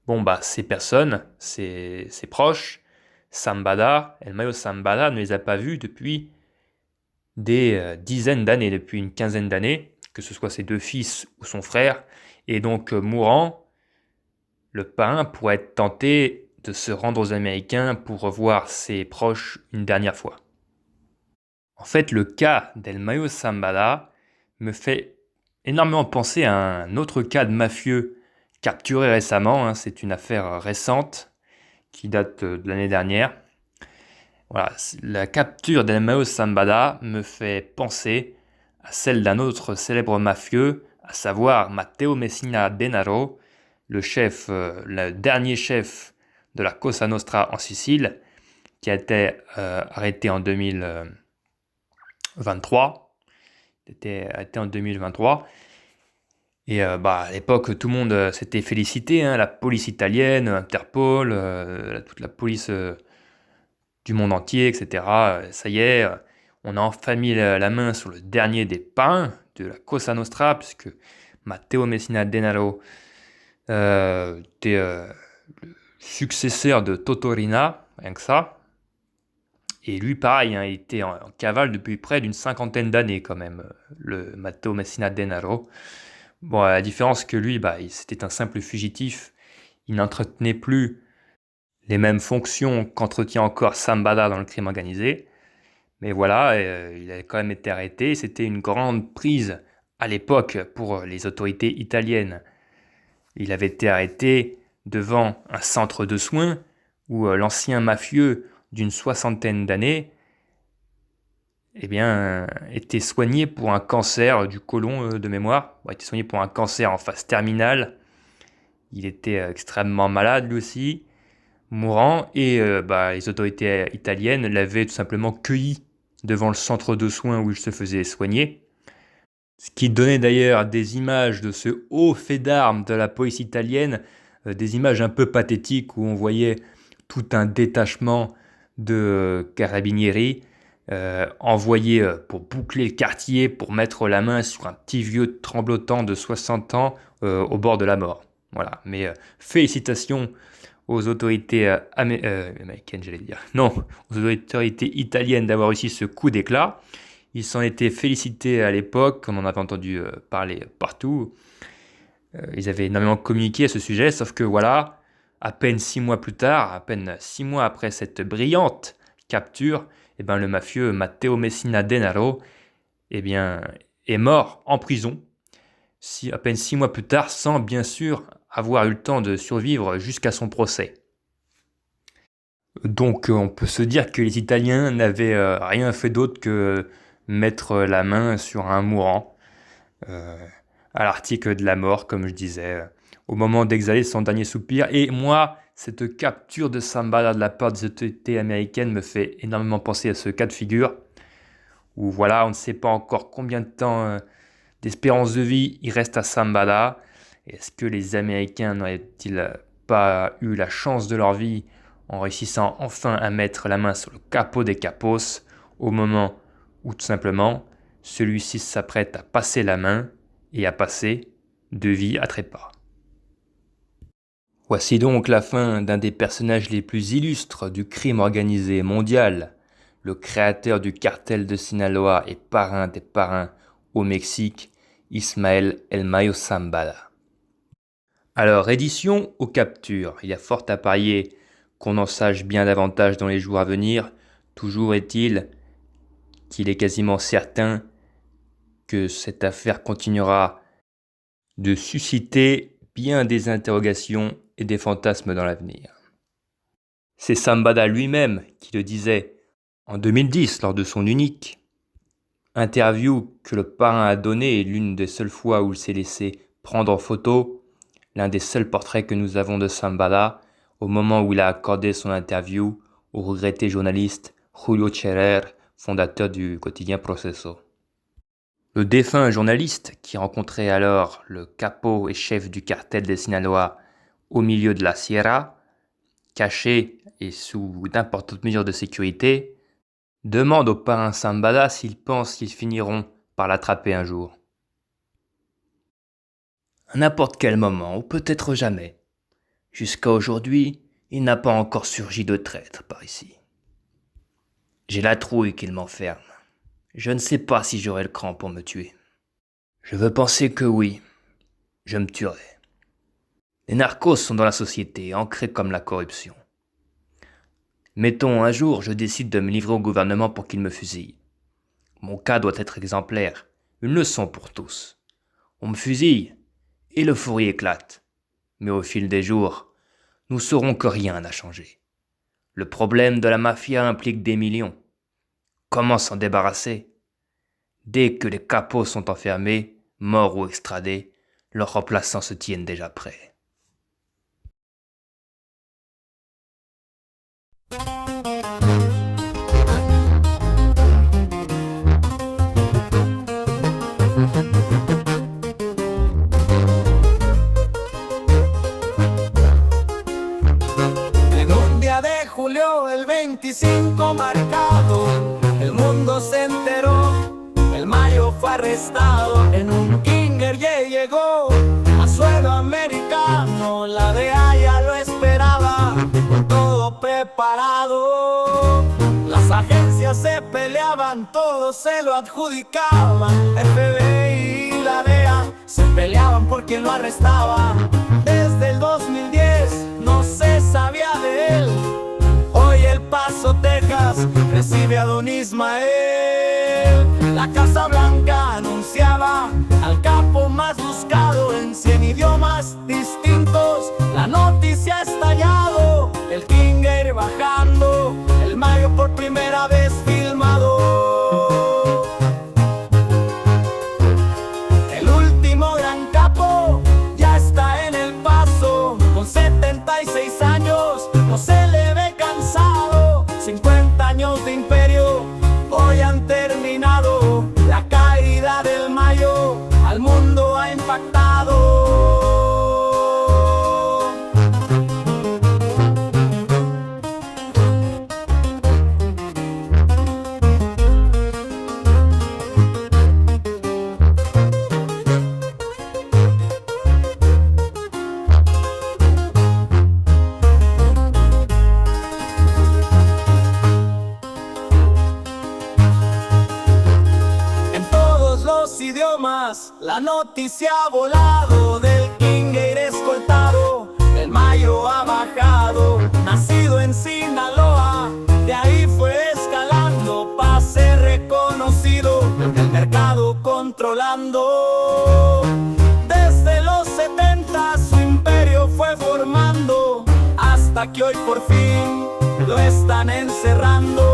Bon, ces personnes, ses proches, Zambada, El Mayo Zambada, ne les a pas vus depuis des dizaines d'années, depuis une quinzaine d'années, que ce soit ses deux fils ou son frère. Et donc, mourant, le parrain pourrait être tenté de se rendre aux Américains pour revoir ses proches une dernière fois. En fait, le cas d'El Mayo Zambada me fait énormément penser à un autre cas de mafieux capturé récemment. C'est une affaire récente qui date de l'année dernière. Voilà, la capture d'El Mayo Zambada me fait penser à celle d'un autre célèbre mafieux, à savoir Matteo Messina Denaro, le dernier chef de la Cosa Nostra en Sicile, qui a été arrêté en 2023. Il a été arrêté en 2023. Et à l'époque, tout le monde s'était félicité, la police italienne, Interpol, toute la police du monde entier, etc. Ça y est, on a enfin mis la main sur le dernier des parrains de la Cosa Nostra, puisque Matteo Messina Denaro était le successeur de Totorina, rien que ça. Et lui, pareil, il était en cavale depuis près d'une cinquantaine d'années quand même, le Matteo Messina Denaro. Bon, la différence que lui, c'était un simple fugitif. Il n'entretenait plus les mêmes fonctions qu'entretient encore Zambada dans le crime organisé. Mais voilà, il a quand même été arrêté. C'était une grande prise à l'époque pour les autorités italiennes. Il avait été arrêté devant un centre de soins où l'ancien mafieux d'une soixantaine d'années était soigné pour un cancer du côlon de mémoire. Il était soigné pour un cancer en phase terminale. Il était extrêmement malade lui aussi, mourant, et les autorités italiennes l'avaient tout simplement cueilli devant le centre de soins où il se faisait soigner. Ce qui donnait d'ailleurs des images de ce haut fait d'armes de la police italienne, des images un peu pathétiques où on voyait tout un détachement de carabinieri envoyé pour boucler le quartier, pour mettre la main sur un petit vieux tremblotant de 60 ans au bord de la mort. Voilà, mais félicitations aux autorités américaines, j'allais dire. Non, aux autorités italiennes d'avoir réussi ce coup d'éclat. Ils s'en étaient félicités à l'époque, on en avait entendu parler partout. Ils avaient énormément communiqué à ce sujet, sauf que voilà, à peine 6 mois plus tard, à peine 6 mois après cette brillante capture, le mafieux Matteo Messina Denaro est mort en prison, à peine 6 mois plus tard, sans bien sûr avoir eu le temps de survivre jusqu'à son procès. Donc on peut se dire que les Italiens n'avaient rien fait d'autre que mettre la main sur un mourant. à l'article de la mort, comme je disais, au moment d'exhaler son dernier soupir. Et moi, cette capture de Zambada de la part des autorités américaines me fait énormément penser à ce cas de figure, où voilà, on ne sait pas encore combien de temps d'espérance de vie il reste à Zambada. Est-ce que les Américains n'auraient-ils pas eu la chance de leur vie en réussissant enfin à mettre la main sur le capot des Capos au moment où tout simplement celui-ci s'apprête à passer la main et à passer de vie à trépas. Voici donc la fin d'un des personnages les plus illustres du crime organisé mondial, le créateur du cartel de Sinaloa et parrain des parrains au Mexique, Ismael El Mayo Zambada. Alors, édition ou capture, il y a fort à parier qu'on en sache bien davantage dans les jours à venir. Toujours est-il qu'il est quasiment certain que cette affaire continuera de susciter bien des interrogations et des fantasmes dans l'avenir. C'est Zambada lui-même qui le disait en 2010 lors de son unique interview que le parrain a donné, et l'une des seules fois où il s'est laissé prendre en photo, l'un des seuls portraits que nous avons de Zambada, au moment où il a accordé son interview au regretté journaliste Julio Scherer, fondateur du quotidien Proceso. Le défunt journaliste, qui rencontrait alors le capot et chef du cartel de Sinaloa au milieu de la Sierra, caché et sous d'importantes mesures de sécurité, demande au parrain Zambada s'il pense qu'ils finiront par l'attraper un jour. À n'importe quel moment, ou peut-être jamais. Jusqu'à aujourd'hui, il n'a pas encore surgi de traître par ici. J'ai la trouille qu'il m'enferme. Je ne sais pas si j'aurai le cran pour me tuer. Je veux penser que oui, je me tuerai. Les narcos sont dans la société, ancrés comme la corruption. Mettons, un jour, je décide de me livrer au gouvernement pour qu'il me fusille. Mon cas doit être exemplaire, une leçon pour tous. On me fusille, et le fourri éclate. Mais au fil des jours, nous saurons que rien n'a changé. Le problème de la mafia implique des millions. Comment s'en débarrasser? Dès que les capos sont enfermés, morts ou extradés, leurs remplaçants se tiennent déjà prêts. En un día de julio, el 25 marcado, el mundo se enteró, el Mayo fue arrestado, en un Kinger llegó a suelo americano, la DEA ya lo esperaba, con todo preparado. Las agencias se peleaban, todos se lo adjudicaban, FBI y la DEA se peleaban por quien lo arrestaba. Desde el 2010 no se sabía de él. Hoy El Paso, Texas, recibe a don Ismael. La Casa Blanca anunciaba al capo más buscado en 100 idiomas distintos. La noticia ha estallado, el Kinger bajando, el Mayo por primera vez filmado. El último gran capo ya está en El Paso, con 76 años, no se le ve cansado. 50 años de imperio hoy han terminado. La caída del Mayo al mundo ha impactado. Idiomas, la noticia ha volado, del Kinger escoltado, el Mayo ha bajado. Nacido en Sinaloa, de ahí fue escalando para ser reconocido, el mercado controlando. Desde los 70 su imperio fue formando, hasta que hoy por fin lo están encerrando.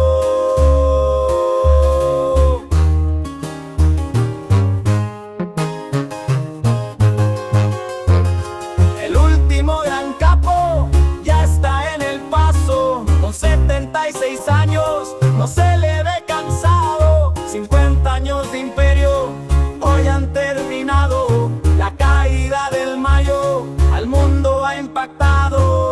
pactado.